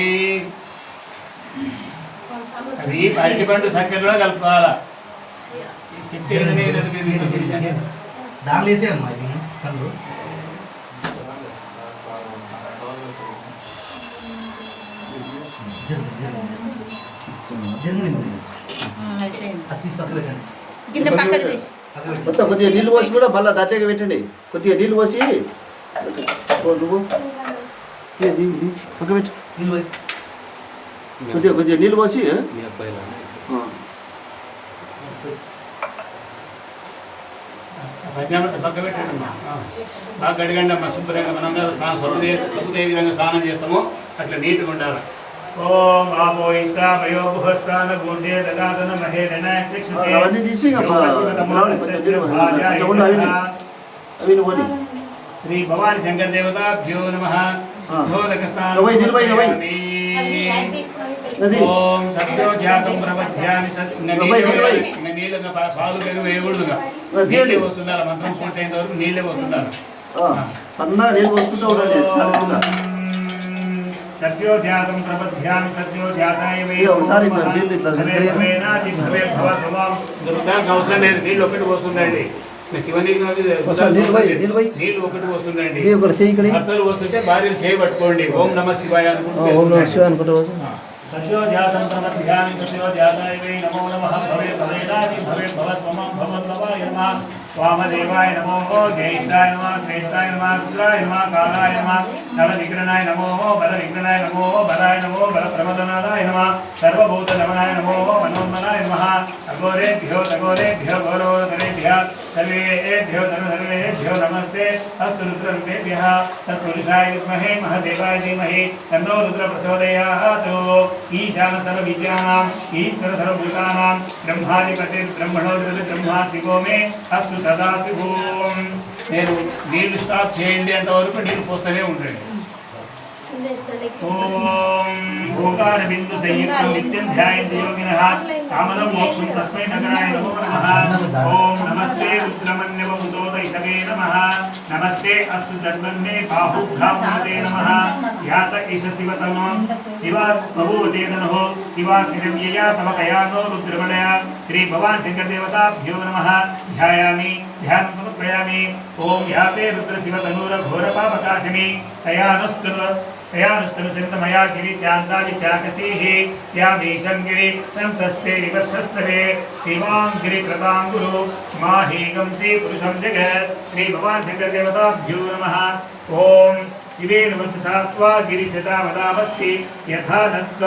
అది అరటిపండు చక్కెరలో కలుపుకోవాలా. దాంట్లో వేసే అమ్మా ఇది పండ్లు గిన్నె పక్కకి మొత్తం కొద్దిగా నీళ్ళు పోసి కూడా మళ్ళీ దాంట్లోకి పెట్టండి. కొద్దిగా నీళ్ళు పోసి నువ్వు పక్క పెట్టు. కొద్దిగా నీళ్ళు పోసి పక్క పెట్టండి అమ్మా. బాగా గడిగండి అమ్మా శుభ్రంగా. మనం స్నానం సొంత ఏ విధంగా స్నానం చేస్తామో అట్లా నీట్గా ఉండాలి. ఓం ఆపో ఇష్టామయో భూస్థాన భూతే దదాదన మహేరణాయ చక్షసే అవన్నీ తీసి అవి పోనీ. శ్రీ భవాని శంకర దేవతాభ్యో నమః. శుద్ధోదక స్నానం ఓం సత్యో జాతం ప్రపద్యామి నీళ్ళుగా పాలు పెరుగు వేయకూడదుగా, నీళ్ళే వస్తుండాలి. మంత్రం పూర్తయినంత వరకు నీళ్ళే వస్తుండాలి. సన్నగా నీళ్ళు పోసుకుంటూ ఉండండి. సత్యో జాతం ప్రపద్యామి సత్యో జాతాయ వై ఒకసారి అవసరం లేదు, నీళ్ళు ఒకటి పోస్తుందండి. శివలింగం నీళ్ళు ఒకటి పోస్తుందండి. భర్తలు పోస్తుంటే భార్యలు చేయబట్టుకోండి. ఓం నమ శివాయ అనుకుంటూ సత్యో జాతం ప్రపద్యామి సత్యో జాతాయ వై నమో నమః. భవే భవేదాది భవే భవత్వమం భవద్భవాయ నమః. వామదేవాయ నమో జ్యేష్ఠాయ నమః శ్రేష్ఠాయ నమః రుద్రాయ నమః కాలాయ నమః నల విగ్రహాయ నమో బల విగ్రహాయ నమో బలాయ నమో బల ప్రమదనాదాయ నమః సర్వభూత నమనాయ నమో మనోన్మనాయ నమః. అఘోరేభ్యో తఘోరేభ్యో గౌరవోరధరేభ్యః సర్వేభ్యో సర్వేభ్యో నమస్తే అస్తు రుద్రరూపేభ్యః తత్పురుషాయ విద్మహే మహాదేవాయ ధీమహి తన్నో రుద్ర ప్రచోదయాత్. ఈశాన సర్వ విద్యానాం ఈశ్వర సర్వభూతానాం బ్రహ్మాధిపతిర్బ్రహ్మణోత్పతిర్బ్రహ్మ శివో మే అస్తు సదాశివోం. నేను నీళ్లు స్టాప్ చేయండి అంతవరకు నీళ్ళు పోస్తూనే ఉండండి. ఓం ఓంకార బిందు సంయుక్తం నిత్యం ధ్యాయంతి యోగినః कामदं मोक्षं तस्मै नगराय नमो नमः। ओम नमस्ते रुद्रमन्यवभूतोदयिषवे नमः। नमस्ते अस्तु जन्मन्ये बाहुभ्यामते नमः। यात ईश शिवतनो शिवा बभूवते नमः। शिवा शिरव्यया तव कयानो रुद्रमणया श्री भगवान शंकर देवताभ्यो नमः। ध्यायामि ध्यानं समर्पयामि। ओम याते रुद्र शिवतनूर घोर पापकाशिनी तयानुस्तनु संतमया गिरि शांता विचाकसीः या भीषंगिरि संतस्ते विवत्सस्तवे शिवां गिरि कृतांगुरु माहीगं श्री पुरुषं जगत् श्री भगवान शंकर देवताभ्यो नमः। ओम शिवे नमस्सात्वा गिरिशता मदामस्ति यथा नस्स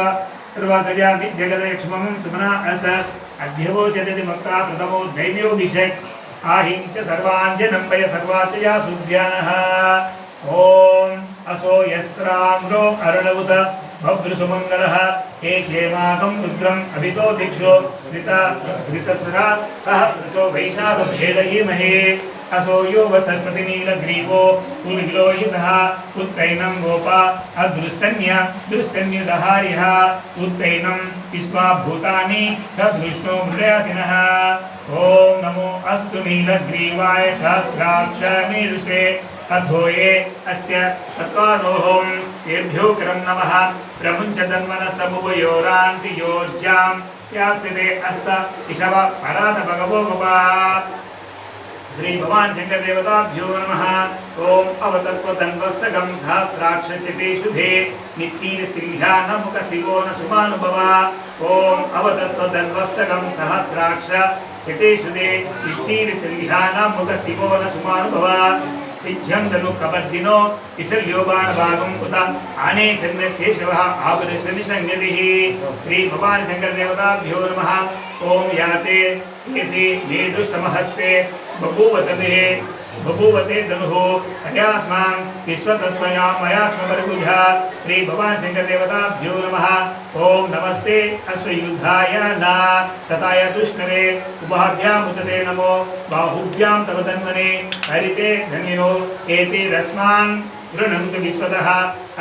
सर्वगजा विजगदयक्ष्मं सुमना अस अध्यवोचति मक्ता प्रथमो दैव्योभिषेक आहिंच सर्वाञ्जनं वय सर्वाचया सुध्यानः। ओम असो यस्त्राम्रो अरणवुत भद्रसुमङ्गलः हे क्षेमागं रुद्रम् अभितो दिक्षो श्रितस्रा सहस्रसो वैशाखभेदयीमहे असो यो वसर्पतिनीलग्रीवो उर्विलोहितः उत्तैनं गोपा दहारिः उत्तैनं विश्वाभूतानि सदृष्टो मृडयातिनः। ओम नमो अस्तु नीलग्रीवाय सहस्राक्षमीरुषे अधोये अस्य तत्त्वानोहं तेभ्यो करं नमः। प्रमुञ्चतन्मनस्तमुभयोरान्ति योर्जां याप्स्यते अस्त इषव परात भगवो गोपा श्री भगवान शंकर देवताभ्यो नमः। ओम अवतत्वतन्वस्तकं सहस्राक्षसिते शुधे निस्सीद सिंह्यानमुख शिवो न शुभानुभवा। ओम अवतत्वतन्वस्तकं सहस्राक्ष सिते शुधे निस्सीद सिंह्यानमुख शिवो न शुभानुभवा। इच्छन्दनु कबर्दिनो इसल्योबाण भागं उत आने सन्ने शेषवः आवर्षनि संज्ञतिः श्री भगवान शंकर देवताभ्यो नमः। ओम याते येति मेदुष्टमहस्ते बभूवते धनुः अयास्मां विश्वतस्मया मया क्षमपरिबुधा श्री भगवान शंकर देवताभ्यो नमः। ओम नमस्ते अश्वयुद्धाय न तथाय दुष्णवे उभाभ्यामुदते नमो बाहुभ्यां तव तन्मने हरिते धन्यो एते रस्मान् गृह्णन्तु विश्वतः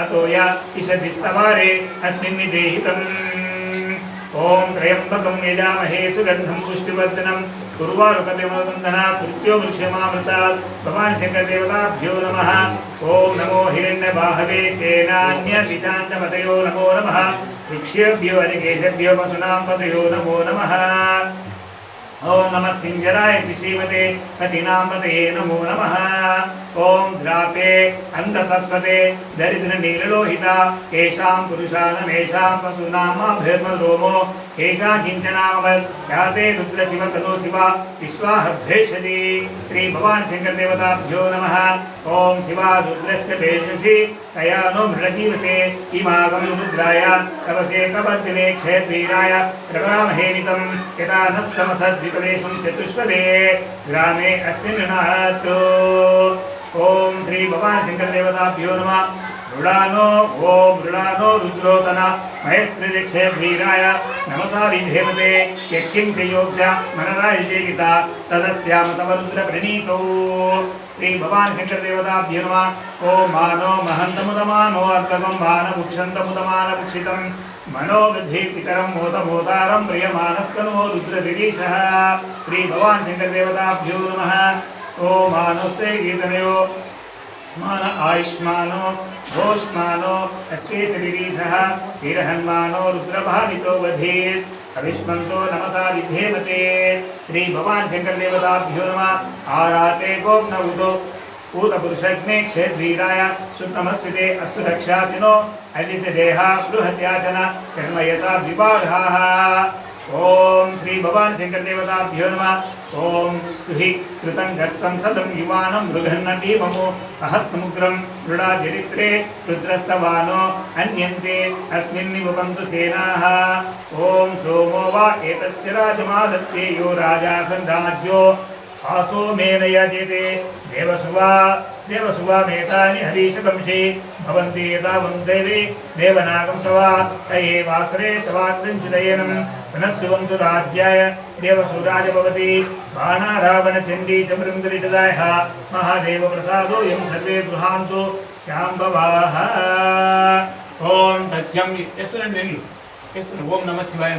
अतो या ईषद्विस्तवारे अस्मिन् देहितम्। ओम त्र्यंबकं यजामहे सुगंधं पुष्टिवर्धनम् उर्वारुकविमोदना कृत्यो वृक्षमामृता भगवान शंकर देवताभ्यो नमः। ओम नमो हिरण्यबाहवे सेनान्यदिशान्तपतयो नमो नमः। वृक्षेभ्यो हरिकेशभ्यो वसुनां पतयो नमो नमः। ओम नमः सिंजराय कृषिमते पतिनां पतये नमो नमः। ओम द्रापे अंधसस्वते दरिद्र नीललोहिता केशां पुरुषानमेषां पशूनामाभृर्मरोमो केशा किंचनामवत् याते रुद्र शिव तनो शिवा विश्वाहभ्येषति श्री भगवान शंकर देवताभ्यो नमः। ओम शिवा रुद्रस्य भेषसि तया नो मृडजीवसे इमागं रुद्राय तपसे कवर्दिने क्षेत्रीराय प्रवरामहेनितं यथा नः समसद्विपदेशं चतुष्पदे ग्रामे अस्मिन् नातो। ओम श्री भगवान शंकर देवताभ्यो नमः। मृडानो रुद्रोतना महेस्मृदिक्षेत्रीराय नमसा विधेमते यक्षिं च योग्या मनरायजेगिता तदस्याम तव रुद्र प्रणीतो श्री भगवान शंकर देवताभ्यो नमः। ओम मानो महन्तमुदमानो अर्धकं मानमुक्षन्तमुदमानमुक्षितं मनोवृद्धिपितरं मोतमोतारं प्रियमानस्तनो रुद्रदिरीशः श्री भगवान शंकर देवताभ्यो नमः। ओम मानोस्ते कीर्तनयो मान आयुष्मानो घोष्मानो अस्वेशदिरीशः वीरहन्मानो रुद्रभावितो वधेत् अविष्मन्तो नमसा विधेमते श्री भगवान शंकर देवताभ्यो नमः। आराते गोप्नवुतो ऊतपुरुषग्ने क्षेत्रीराय सुतमस्विते अस्तु रक्षाचिनो अदिश देहा बृहत्याचन कर्मयता विवाहाः। ओम श्री भगवान शंकर देवताभ्यो नमः। ओम स्तुहि कृतं गर्तं सदं युवानं मृगन्नपि ममो अहत्मुग्रं मृडाचरित्रे रुद्रस्तवानो अन्यन्ते अस्मिन् निवपन्तु सेनाः। ओम सोमो वा एतस्य राजमादत्ते यो राजासन् राज्यो आसो मेन यजते देवसुवा मेतानि हरीशकंशे भवन्ति यथा वन्देवे देवनागं सवा तये वासरे सवाग्रञ्चिदयनं पुनस्सुवन्तु राज्याय देवसुराज भवति बाणा रावणचण्डी च मृङ्गरिटदायः महादेव प्रसादो यं सर्वे गृहान्तु शाम्भवाः। ओम तथ्यं ओम नमः शिवाय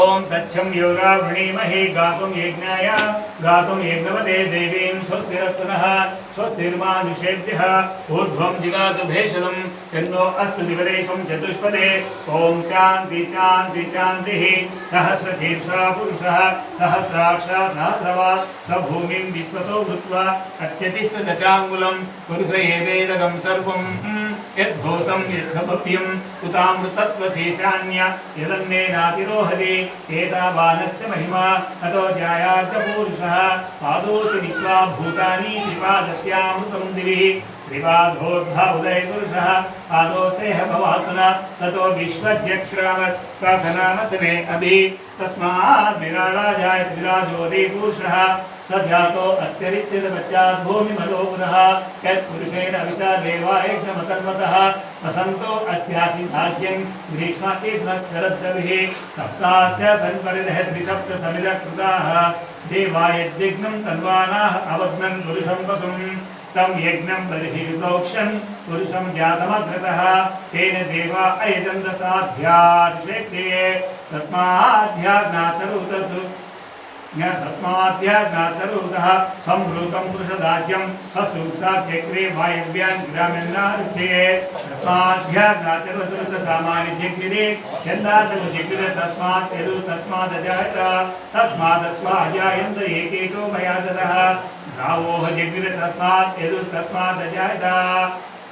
ఓం తచ్చం యోగా వృణీమహి గాతుం యజ్ఞాయ గాతుం యజ్ఞవతే దేవీం స్వస్తిరత్నః స్వస్తిర్మానుషేభ్యः ఊర్ధ్వం జిగాతు భేషణం చన్నో అస్తు దివదేశం చతుష్పదే ఓం శాంతి శాంతి శాంతిః సహస్రశీర్షా పురుషः సహస్రాక్ష సహస్రవాత్ సభూమిం విశ్వతో భూత్వా అత్యతిష్ఠ దశాంగులం పురుష ఏవేదగం సర్వం యద్భూతం యత్సభవ్యం ఉతామృతత్వశేషాన్య యదన్నేనాతిరోహతి ఏతావానస్య మహిమా అతో జాయార్ధపూరుషः పాదోసి విశ్వా భూతాని త్రిపాదస్యామృతం దివి త్రిపాదోర్ధ ఉదయపురుషः పాదోసేహ భవాత్మన తతో విశ్వజ్యక్ష్రామత్ ససనామసనే అభి తస్మాత్ విరాడాజాయత విరాజోదే పురుషः स जातो अत्यरिच्यत पश्चात् भूमिमलो पुरः यत्पुरुषेण अविशा देवायज्ञमकर्मतः वसन्तो अस्यासि भाष्यं ग्रीष्म इद्मः शरद्रविः सप्तास्य सन्परिदः त्रिसप्तसमिदकृताः देवायज्ञं तन्वानाः अवग्नन् पुरुषं वसुं तं यज्ञं बर्हिः प्रोक्षन् पुरुषं जातमग्रतः तेन देवा अयजन्त साध्याभिषेक्ष्ये तस्माद्ध्याज्ञातरुतत् तस्माद्ध्याज्ञातरुतः संवृतं पुरुषदाज्यं ससूक्ष्माच्चक्रे वायव्यान् ग्राम्यन्नारुच्ये तस्माद्ध्याज्ञातरुतः सामान्यजग्निरे छन्दासमुजग्निरे तस्मात् यदु तस्मादजायत तस्मादस्माजायन्त एकेतो मया ददः गावोह जग्निरे तस्मात् यदु तस्मादजायत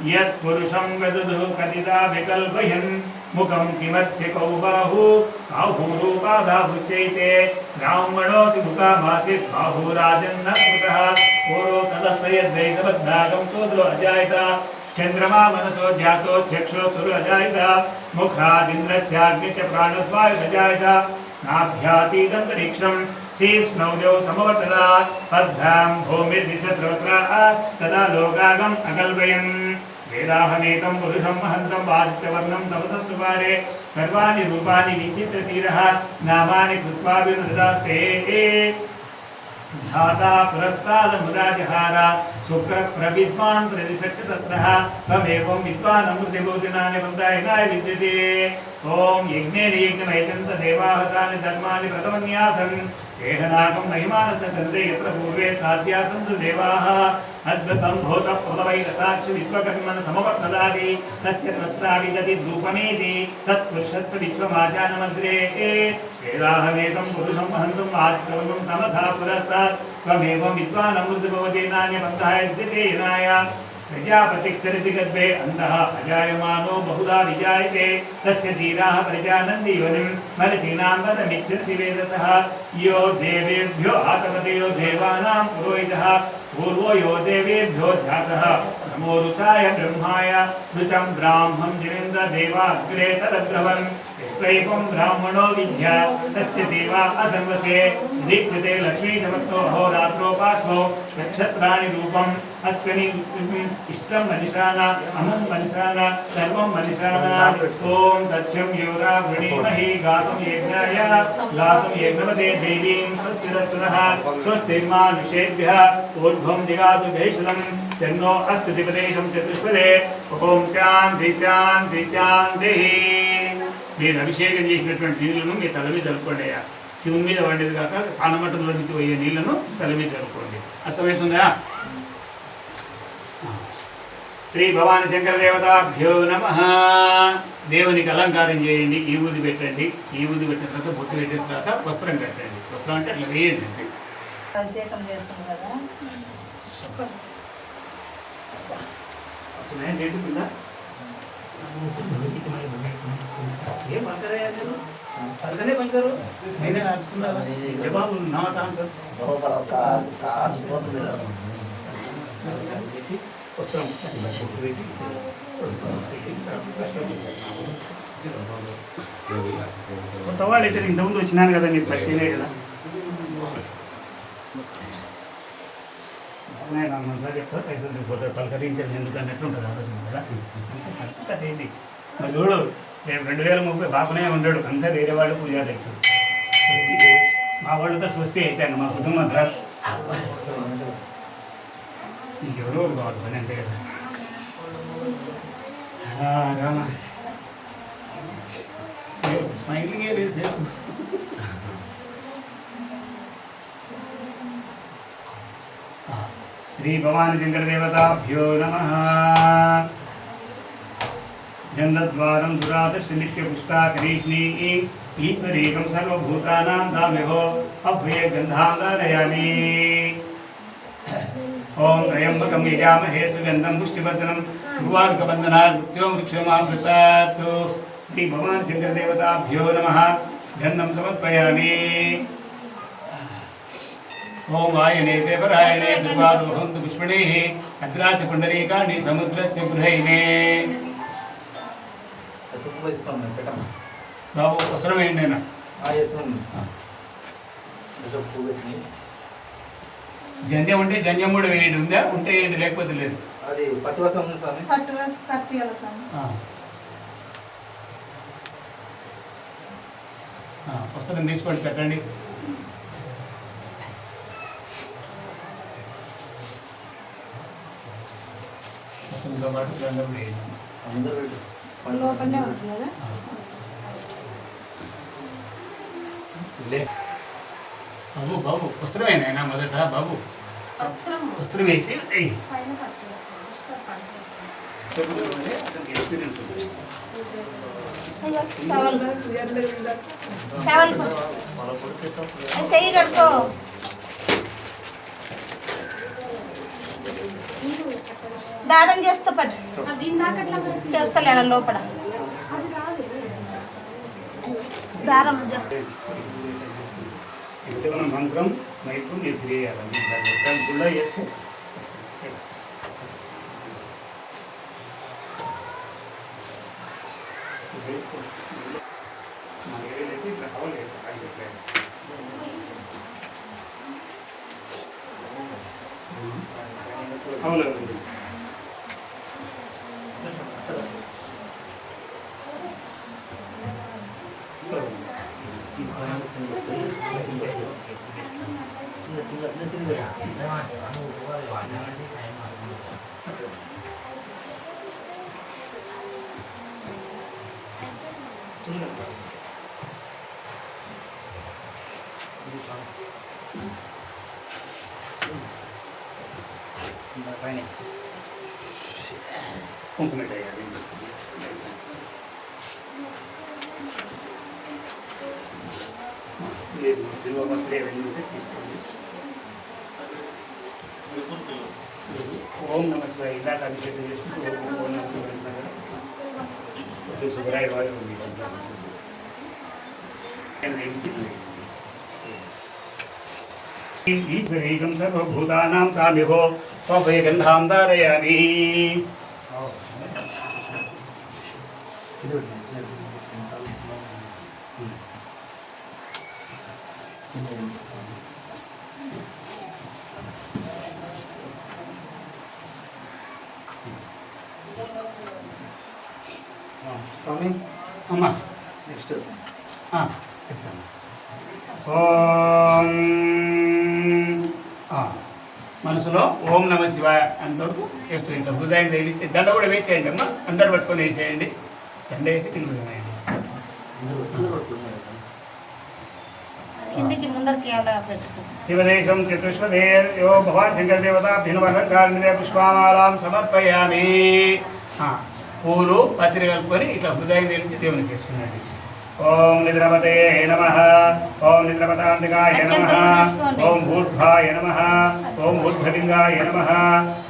यत्पुरुषं वदुः कथिता विकल्पयन् मुखं किमस्य कौ बाहु बाहुरूपादाभुच्यैते ब्राह्मणोऽसि मुखाभासित् बाहुराजन्न कृतः पूर्वो तदस्तयद्वैतवद्भागं शूद्रो अजायत चन्द्रमा मनसो जातो चक्षुः सुरो अजायत मुखादिन्द्रच्चाग्नि च प्राणद्वायुरजायत नाभ्यातीदन्तरिक्षं शीर्ष्णौजौ समवर्तदा पद्भ्यां भूमिर्दिशत्रोत्र तदा लोकागम् अकल्पयन् वेदाहमेतं पुरुषं महन्तं आदित्यवर्णं तपसः सुपारे सर्वाणि रूपाणि विचित्य तीरः नामानि कृत्वा विनृतास्ते धाता पुरस्तादमुदाजहार शुक्रप्रविद्वान् प्रतिशक्षतस्रः त्वमेवं विद्वान् अमृतिभूतिनानि बन्धायनाय विद्यते ॐ यज्ञेन यज्ञमयजन्त देवाहतानि धर्माणि प्रथमन्यासन् एहनाकं महिमानस चन्द्रे यत्र पूर्वे साध्या सन्तु देवाः अद्भसम्भूतप्रथमैकसाक्षि विश्वकर्मण समवर्तदाति तस्य त्वष्टा विदति रूपमेति तत्पुरुषस्य विश्वमाचानमग्रे वेदाहमेतं पुरुषं महन्तुम् आदित्यवर्णं तमसा पुरस्तात् त्वमेवं विद्वान् अमृतभवति नान्यपन्थः विद्यते येनाय प्रजापतिश्चरति गर्भे अन्तः अजायमानो बहुधा विजायते तस्य धीराः प्रजानन्ति योनिं मरीचीनां वदमिच्छन्ति वेदसः यो देवेभ्यो आतपतयो देवानां पुरोहितः पूर्वो यो देवेभ्यो जातः नमो रुचाय ब्रह्माय रुचं ब्राह्मं जिनेन्द्र देवाग्रे तदब्रवन् यस्त्वैवं ब्राह्मणो विद्या तस्य देवा असंवसे दीक्षते लक्ष्मीशमत्तो अहोरात्रो पार्श्वो नक्षत्राणि रूपम् अश्विनी इष्टं मनिषाना अमुं मनिषाना सर्वं मनिषाना ॐ तच्छं योरा वृणीमहि गातुं यज्ञाय गातुं यज्ञवते देवीं स्वस्तिरत्नः स्वस्तिर्मानुषेभ्यः ऊर्ध्वं दिगातु भैषणं तन्नो अस्तु दिवदेशं चतुष्पदे ॐ शान्ति शान्ति शान्तिः మీరు అభిషేకం చేసినటువంటి నీళ్లను మీ తల మీద జరుపుకోండి అయ్యా శివుని మీద వండేది కాక ఆనమట్టంలో నుంచి పోయే నీళ్లను తల మీద జరుపుకోండి అర్థమవుతుందా శ్రీ భవాని శంకర దేవతాభ్యో నమః దేవునికి అలంకారం చేయండి ఈ ఊది పెట్టండి ఈ ఊది పెట్టిన తర్వాత బొట్టు పెట్టిన తర్వాత వస్త్రం కట్టండి వస్త్రం అంటే అట్లా వేయండి అండి అభిషేకం చేస్తాం కదా డేట్ ఉందా ఏం పక్కరయ్యా మీరు పక్కనే పక్కరు నేనే రాసుకున్నారా జవాబు నాట్ ఆన్సర్ వస్త్రం కొత్త వాళ్ళు అయితే ఇంతకుముందు వచ్చినాను కదా మీకు పరిచయమే కదా నేను మనసారి చెప్తా పైసలు పోతాడు పలకరించాను ఎందుకు అన్నట్టు ఉంటుంది ఆలోచన కదా అంత పరిస్థితి అదేంటి మరి చూడు రేపు 2030 బాబునే ఉన్నాడు అంతా వేరే వాళ్ళు పూజారు స్వస్తి మా వాళ్ళతో స్వస్తి అయిపోయాను మా కుటుంబం ఇంకెవరో కావాలి పని అంతే కదా రామా స్మైలింగే లేదు ఫేస్ श्री भवानी शंकर देवताभ्यो नमः। जन्नद्वारं दुरादस्य नित्यपुष्टाकरीष्णी ईश्वरीकं सर्वभूतानां दाम्यो अभ्ये गन्धां धारयामि। ओम त्र्यंबकं यजामहे सुगन्धं पुष्टिवर्धनं उर्वारुकबन्धनात् मृत्योर्मुक्षमामृतात्। श्री भवानी शंकर देवताभ्यो नमः। गन्धं समर्पयामि। ओम आयने देवरायणे द्वारोहं तु पुष्पणेः अद्राच पुण्डरीकाणि समुद्रस्य गृहैने। बाबू అవసరం ఏంటైనా జంధ్యం ఉంటే జంధ్యం కూడా వేయండి, ఉందా ఉంటే వేయండి, లేకపోతే లేదు. అది పత్తి వస్త్రం ఉంది స్వామి. కట్టియాలి స్వామి. పుస్తకం తీసుకోండి, పెట్టండి. పుస్తకంతో పాటు గంధం వేయండి. లోపలనే ఉంది కదా. బాబు బాబు వస్త్రమేనా మొదట బాబు వస్త్రం వేసి ఎక్స్పీరియన్స్ ఉంటుంది. చెయ్యి కట్టుకో. దారం చేస్తా పట్టు చేస్తలే లోపల దారం చేస్తా. మంత్రం మైకు మీరు తెలియాలి కూడా చేస్తే ఏదైతే ఇట్లా అవ్వలేదు అని చెప్పారు. అవును కుంకుమేటయ్యాలి. ఓం నమ శివాయ. ఇందాక అభిషేకం చేసుకుంటూ ఓం నమ శివాయ శుభరాయ వారు ఉంది. ఈశ్వరీకం సర్వభూతానాం తామిహో స్వభయగంధాం ధారయామి. అమ్మా నెక్స్ట్ చెప్తాను. ఓం మనసులో ఓం నమ శివాయ అంతవరకు చేస్తూ ఉంటాం. హృదయం తగిలిస్తే దండ కూడా వేసేయండి అమ్మా. అందరు పట్టుకొని వేసేయండి. దండ వేసి తిరుగుతున్నాయండి. కిందికి ముందరికి అలా పెట్టుకో. శివదేశం చతుష్పదేర్యో భవాన్ శంకర దేవతాభ్యునవర్గాన్నిదే పుష్పామాలాం సమర్పయామి. పూలు పత్రి కలుపుకొని ఇట్లా హృదయం తెలిసి దేవునికి చేస్తున్నాడు. ఓం నిద్రపతే నమః. ఓం నిద్రపతాంతికాయ నమః. ఓం భూర్భాయ నమః. ఓం భూర్భలింగాయ నమః.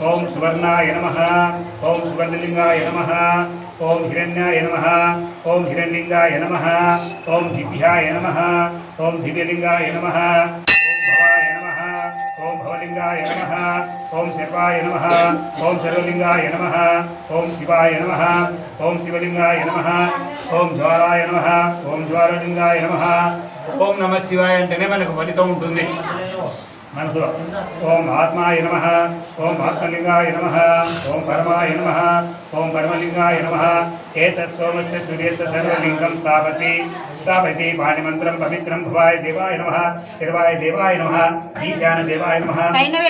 ఓం సువర్ణాయ నమః. ఓం సువర్ణలింగాయ నమః. ఓం హిరణ్యాయ నమః. ఓం హిరణ్యలింగాయ నమః. ఓం దివ్యాయ నమః. ఓం దివ్యలింగాయ నమః. ఓం భవాయ నమః. ఓం భవలింగాయ నమః. ఓం శర్వాయ నమః. ఓం సర్వలింగాయ నమః. ఓం శివాయ నమః. ఓం శివలింగాయ నమః. ఓం జ్వాలాయ నమః. ఓం జ్వాలలింగాయ నమః. ఓం నమ శివాయ అంటేనే మనకు ఫలితం ఉంటుంది మనసులో. ఓం ఆత్మాయ నమః. ఓం ఆత్మలింగాయ నమః. ఓం పరమాయ నమః. ఓం పరమలింగాయ నమః. ఏతత్ సోమస్య సూర్యస్య సర్వలింగం స్థాపయతి పాణిమంత్రం పవిత్రం భువాయ దేవాయ నమః. శర్వాయ దేవాయ నమః. ఈశాన దేవాయ నమః.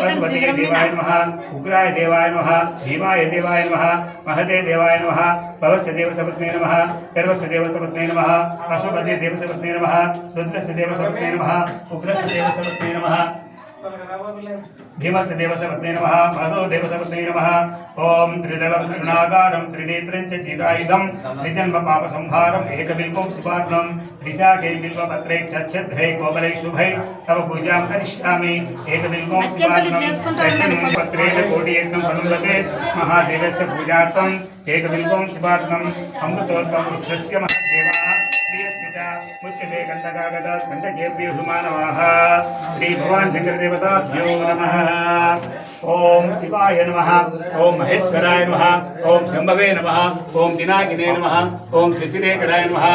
పశుపతే దేవాయ నమః. ఉగ్రాయ దేవాయ నమః. భీమాయ దేవాయ నమః. మహతే దేవాయ నమః. భవస్య దేవసపత్నే నమః. సర్వస్య దేవసపత్నే నమః. పశుపతే దేవసపత్నే నమః. రుద్రస్య దేవసపత్నే నమః. ఉగ్రస్య దేవసపత్నే నమః. భీమస్య దేవసపత్నే నమః మహదో దేవసపత్నే నమః ఓం త్రిదళం త్రిగుణాకారం త్రినేత్రం చ చిరాయుధం త్రిజన్మ పాప సంహారం ఏకబిల్వం సుపార్ణం త్రిశాఖై బిల్వపత్రై ఛఛద్రై కోమలై శుభై తవ పూజాం కరిష్యామి ఏకబిల్వం సుపార్ణం పత్రేణ కోటి యజ్ఞం అనుమతే మహాదేవస్య పూజార్థం ఏకబిల్వం సుపార్ణం అమృతోత్పం వృక్షస్య మహాదేవః मुच्यते कंटकागत कंटकेभ्यो मानवाः श्री भगवान शंकर देवताभ्यो नमः ओम शिवाय नमः ओम महेश्वराय नमः ओम शंभवे नमः ओम दिनाकिने नमः ओम शशिरेखराय नमः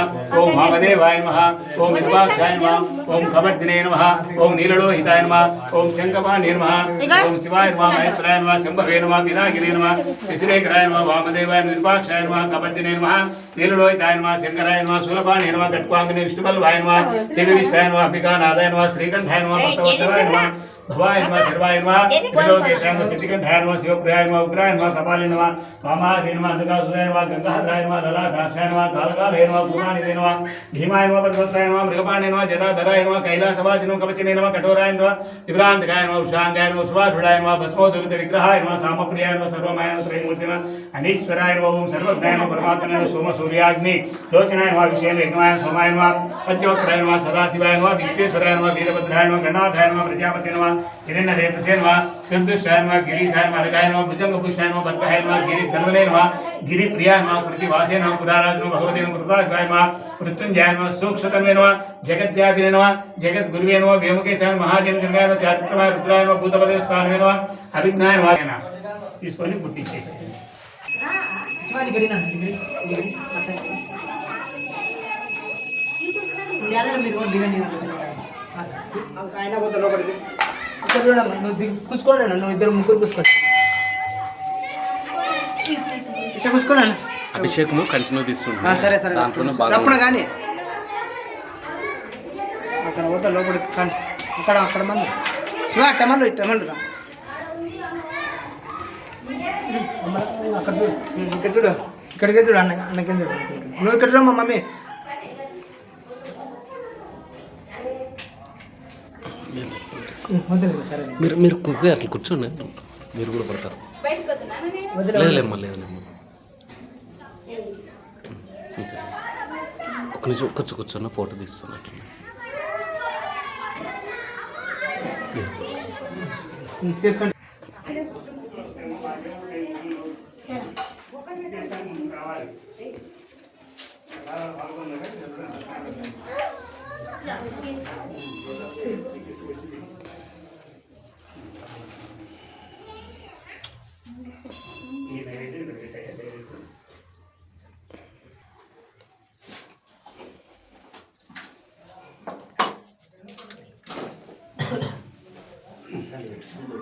ओम वामदेवाय नमः ओम विरूपाक्षाय नमः ओम कवर्दिने नमः ओम नीललोहिताय नमः ओम शंखपाणे नमः ओम शिवाय नमः महेश्वराय नमः शंभवे नमः दिनाकिने नमः शशिरेखराय नमः वामदेवाय विरूपाक्षाय नमः कवर्दिने नमः नीललोहिताय नमः शंकराय नमः शूलपाणे नमः कट्वांगने विष्णुबल्वाय नमः शिवविष्ठाय नमः अंबिकानाथाय नमः श्रीकंठाय नमः भक्तवत्सलाय नमः भवाय नमः सर्वाय नमः त्रिलोकेशाय नमः सिद्धिकंठाय नमः शिवप्रियाय नमः उग्राय नमः कपालिने नमः वामाय नमः अंधकासुराय नमः गंगाधराय नमः ललाटाक्षाय नमः कालकालये नमः पूर्णानिधे नमः भीमाय नमः पद्मवत्साय नमः मृगपाणे नमः जटाधराय नमः कैलासवासिनो कवचिने नमः कठोराय नमः त्रिभ्रांतकाय नमः उषांगाय नमः सुवाधुराय नमः भस्मोदुरित विग्रहाय नमः सामप्रियाय नमः सर्वमाय नमः त्रयमूर्तिः अनीश्वराय नमः ओम सर्वज्ञाय नमः परमात्मने नमः सोम सूर्याग्नि सोचनाय नमः विषयेन्द्र यज्ञाय सोमाय नमः पंचवक्त्राय नमः सदाशिवाय नमः विश्वेश्वराय नमः वीरभद्राय नमः गणाधाय नमः प्रजापते नमः हिरण्यरेतसे नमः सिद्धुष्टाय नमः गिरीशाय नमः अलगाय नमः भुजंगपुष्टाय नमः बर्कहाय नमः गिरिधन्वने नमः गिरिप्रियाय नमः कृतिवासे नमः पुराराज नमः भगवते नमः कृताय नमः मृत्युंजयाय नमः सूक्ष्मतन्वे नमः जगद्व्यापिने नमः जगद्गुरुवे नमः व्योमकेशाय नमः महाजनजंगाय नमः चारित्रमाय रुद्राय नमः भूतपदे स्थानवे नमः अभिज्ञाय नमः తీసుకొని పుట్టించేసి శివాజీ గడినా మీరు దిగండి ఆయన పోతే లోపలికి ఇక్కడ చూడమ్మా నువ్వు కూసుకోండి అన్న నువ్వు ఇద్దరు ముగ్గురు కూసుకోండి ఇట్లా కూసుకోండి అన్న అభిషేకము కంటిన్యూ తీసుకుంటా సరే సరే దాంట్లోనే బాగా అప్పుడు కానీ అక్కడ పోతే లోపలికి కానీ అక్కడ మంది శివ టమలు రా అక్కడ చూడు ఇక్కడ చూడు ఇక్కడికే చూడు అన్నకి చూడు నువ్వు ఇక్కడ చూడమ్మా మమ్మీ సరే మీరు కుక్కు అట్లా కూర్చోండి మీరు కూడా పడతారు లేదులేమ్మా లేదులేమ్మా ఒక నిమిషం కూర్చోన్న ఫోటో తీస్తున్నట్టు చేసుకోండి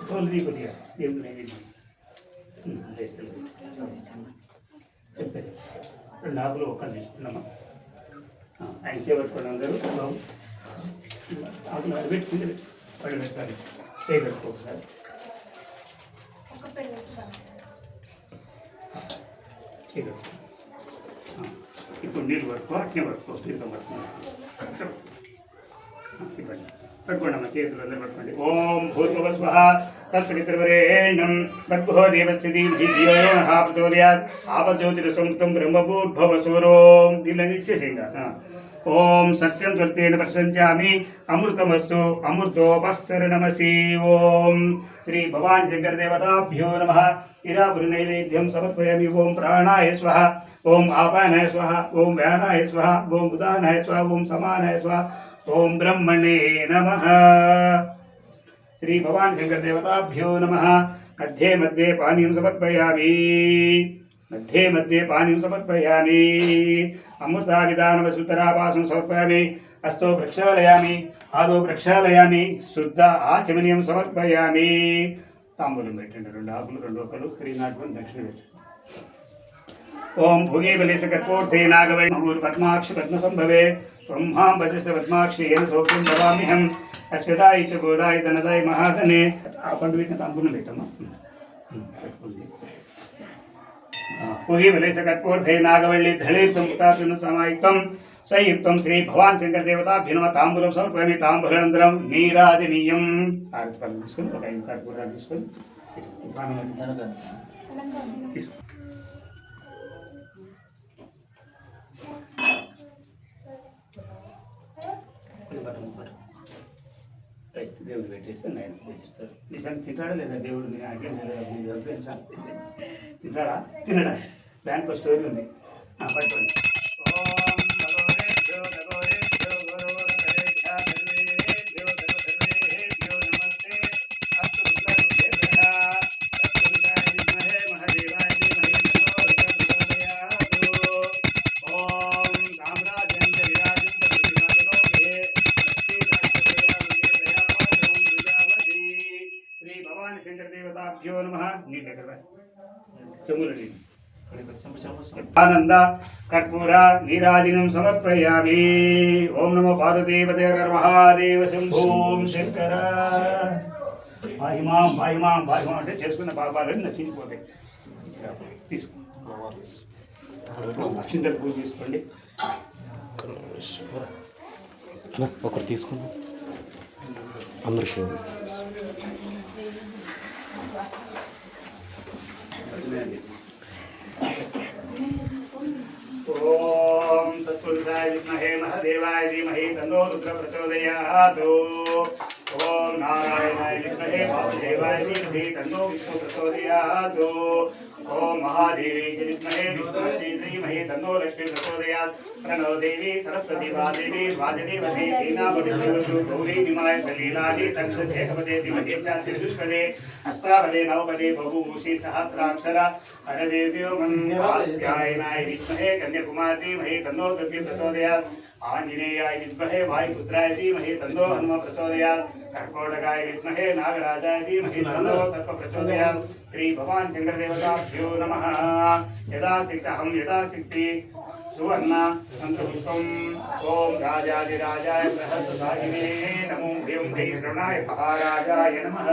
తోలుది కొద్దిగా దేవుడు నైవేద్యం చెప్పండి రెండు ఆకులు ఒక్క తీసుకున్నామా ఆయన చేపట్టుకోండి అందరూ ఆకులు అది పెట్టుకుంటే పళ్ళు పెట్టాలి చేయబెట్టుకోకసారి చేయబెట్టుకో ఇప్పుడు నీళ్ళు పట్టుకో అట్నే పట్టుకో తీర్థం పట్టుకోండి ఇవ్వండి పట్టుకోండి అమ్మ చేతులు అందరూ పట్టుకోండి ఓం భూర్భువస్వః తత్సవితుర్వరేణ్యం భర్గో దేవస్య ధీమహి ధియో యో నః ప్రచోదయాత్ ఆపజ్యోతిరసంయుక్తం బ్రహ్మభూర్భువసూరోం వీళ్ళని ఇచ్చేసేయండి ఓం సత్యం త్వర్తేన ప్రశంచామి అమృతమస్తు అమృతోపస్తరణమసి ఓం శ్రీ భవాన్ శంకర దేవతాభ్యో నమః ఇరాపురి నైవేద్యం సమర్పయామి ఓం ప్రాణాయ స్వః ఓం ఆపానాయ స్వః ఓం వ్యానాయ స్వః ఓం ఉదానాయ స్వః ఓం సమానాయ స్వః ఓం బ్రహ్మణే నమః శ్రీ భవాన్ శంకర దేవతాభ్యో నమః मध्ये मध्ये पानीं समर्पयामि मध्ये मध्ये पानीं समर्पयामि अमृताविदानवसुतरापासं समर्पयामि हस्तो प्रक्षालयामि आदौ प्रक्षालयामि शुद्ध आचमनीयं समर्पयामि ताम्बूलं పెట్టండి రెండు ఆకులు రెండు ఒక్కలు శ్రీనాథం దక్షిణ పెట్టండి ओम भुगे बले सकत्पोर्थे नागवै महूर पद्माक्ष पद्मसंभवे ब्रह्मां भजस पद्माक्षि येन सौख्यं दवाम्यहं अस्वदाय च गोदाय धनदाय महाधने आ पंडु వీటిని తాంబూలం పెట్టమ్మా भुगे बले सकत्पोर्थे नागवल्ली धळीर्तं मुतातुन समायुक्तं సంయుక్తం శ్రీ భవాన్ శంకర దేవతాభ్యునమ తాంబూలం సమర్పయామి. తాంబూలానంతరం నీరాజనీయం. హారతి పళ్ళు తీసుకొని ఒక 5 కర్పూరాలు తీసుకొని తీసుకో. దేవుడు పెట్టేసి ఆయన పూజిస్తారు. నిజాన్ని తింటాడా లేదా దేవుడు? నాకేం తెలియదు. తెలుసా? తింటాడా? తినడా? దానికి ఒక స్టోరీ ఉంది. పట్టుకోండి. ఆనంద కర్పూర నీరాజనం సమర్పయామి. ఓం నమో పార్వతీపతే హర మహాదేవ శంభోం శంకర. బాహిమాం బాహిమాం బాహిమాం అంటే చేసుకున్న పాపాలను నశించిపోతాయి. తీసుకో. అక్షింతలు పూజ తీసుకోండి. ఒకటి తీసుకున్నాం అందరికీ. ఓం తత్పురుషాయ విద్మహే మహాదేవాయ ధీమహి తన్నో రుద్ర ప్రచోదయాత్. ఓం నారాయణాయ విద్మహే వాసుదేవాయ ధీమహి తన్నో విష్ణు ప్రచోదయాత్. ఓం మహాదేవి విద్మహే విష్ణుమతి ధీమహి తన్నో లక్ష్మీ ప్రచోదయాత్. ప్రణో దేవి సరస్వతి వాదేవి వాజదేవతి దీనామృతి గౌరీ నిమాయ సలీలాని తక్షేకపదే ధీమహి చతుష్పదే అష్టాపదే నవపదే బహుభూషి సహస్రాక్షర హరదేవ్యో మంత్యాయనాయ విద్మహే కన్యాకుమారి ధీమహి తన్నో దుర్గే ప్రచోదయాత్. ఆంజనేయాయ విద్మహే వాయుపుత్రాయ ధీమహి తన్నో హనుమ ప్రచోదయాత్. कर्कोटकाय विद्महे नागराजाय धीमहि तन्नो सर्प प्रचोदयात्. श्री भगवान शंकर देवताभ्यो नमः. यदाशक्ति यदाशक्ति सुवर्ण संतपुष्पम्. ओम राजाधिराजाय बृहस्पतिने नमो ह्रीं ह्रीं महाराजाय नमः.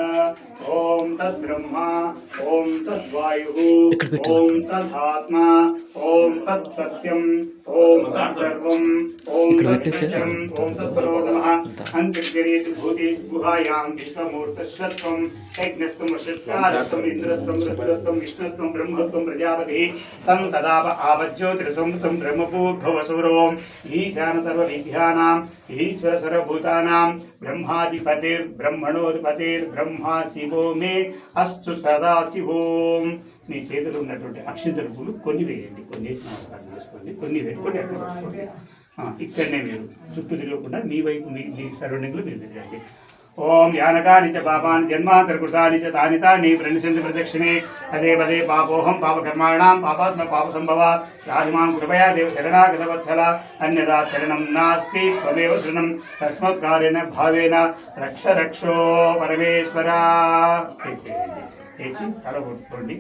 ओम तद्ब्रह्मा ओम तद्वायुः ओम तदात्मा ओम तत्सत्यम् ओम तत्सर्वम् ओम तत्सत्यम् ओम तत्परो नमः. अंतर्गरीत भूतेषु गुहायां विश्वमूर्तशत्वं यज्ञस्तं वशत्कारस्तं इंद्रस्तं रुद्रस्तं विष्णुस्तं ब्रह्मस्तं प्रजापतिः तं तदाप आवज्योतिरसंतं ब्रह्मभूर्भुवसुरोम् ईशान सर्वविद्यानां ईश्वर सर्वभूतानां ब्रह्माधिपतिर्ब्रह्मणोधिपतिर्ब्रह्मा शिवो मे अस्तु सदा शिवों. నీ చేతిలో ఉన్నటువంటి అక్షింతల పూలు కొన్ని వేయండి. కొన్ని వేసి నమస్కారం చేసుకోండి. కొన్ని వేసుకొని ఎక్కడోసుకోండి. ఇక్కడనే మీరు చుట్టూ తిరగకుండా మీ వైపు మీ సరౌండింగ్లో మీరు తిరగండి. ఓం యానకాని చ పాపాని జన్మాంతర్కృతాని చ తాని తాని ప్రణశ్యంతి ప్రదక్షిణే పదే పదే పాపోహం పాపకర్మాణాం పాపాత్మ పాప సంభవ రాహిమాం కృపయా దేవ శరణాగత వత్సల అన్యదా శరణం నాస్తి త్వమేవ శరణం తస్మత్కారేణ భావేన రక్ష రక్షో పరమేశ్వర. వేసి తల కొట్టుకోండి.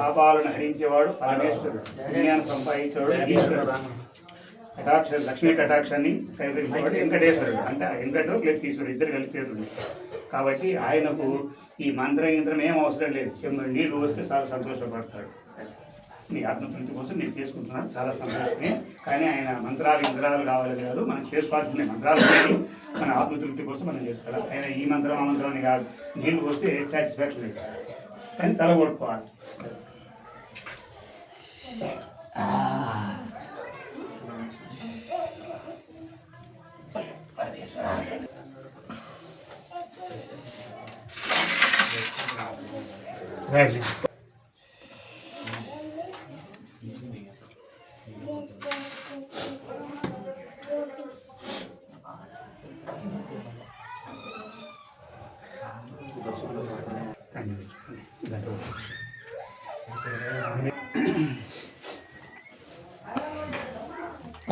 పాపాలను హరించేవాడు పరమేశ్వరుడు. పుణ్యాన్ని సంపాదించేవాడు ఈశ్వరుడు. కటాక్ష లక్ష్మీ కటాక్షాన్ని ప్రయోగించేవాడు వెంకటేశ్వరుడు. అంటే వెంకటు ప్లస్ ఈశ్వరుడు ఇద్దరు కలిసి పేరుంది కాబట్టి ఆయనకు ఈ మంత్రం ఏం అవసరం లేదు. నీళ్ళు వస్తే చాలా సంతోషపడతాడు. నీ ఆత్మతృప్తి కోసం నేను చేసుకుంటున్నాను, చాలా సంతోషమే. కానీ ఆయన మంత్రాలు కావాలి కాదు, మనం చేసుకోవాల్సిన మంత్రాలు మన ఆత్మతృప్తి కోసం మనం చేసుకోవాలి. ఆయన ఈ మంత్రం ఆ మంత్రం అని కాదు, నీళ్ళు వస్తే సాటిస్ఫాక్షన్ లేదు. కానీ తల కొట్టుకోవాలి. రైట్.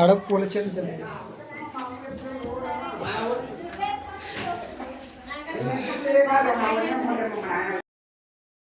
ఆడ పూల చెల్లి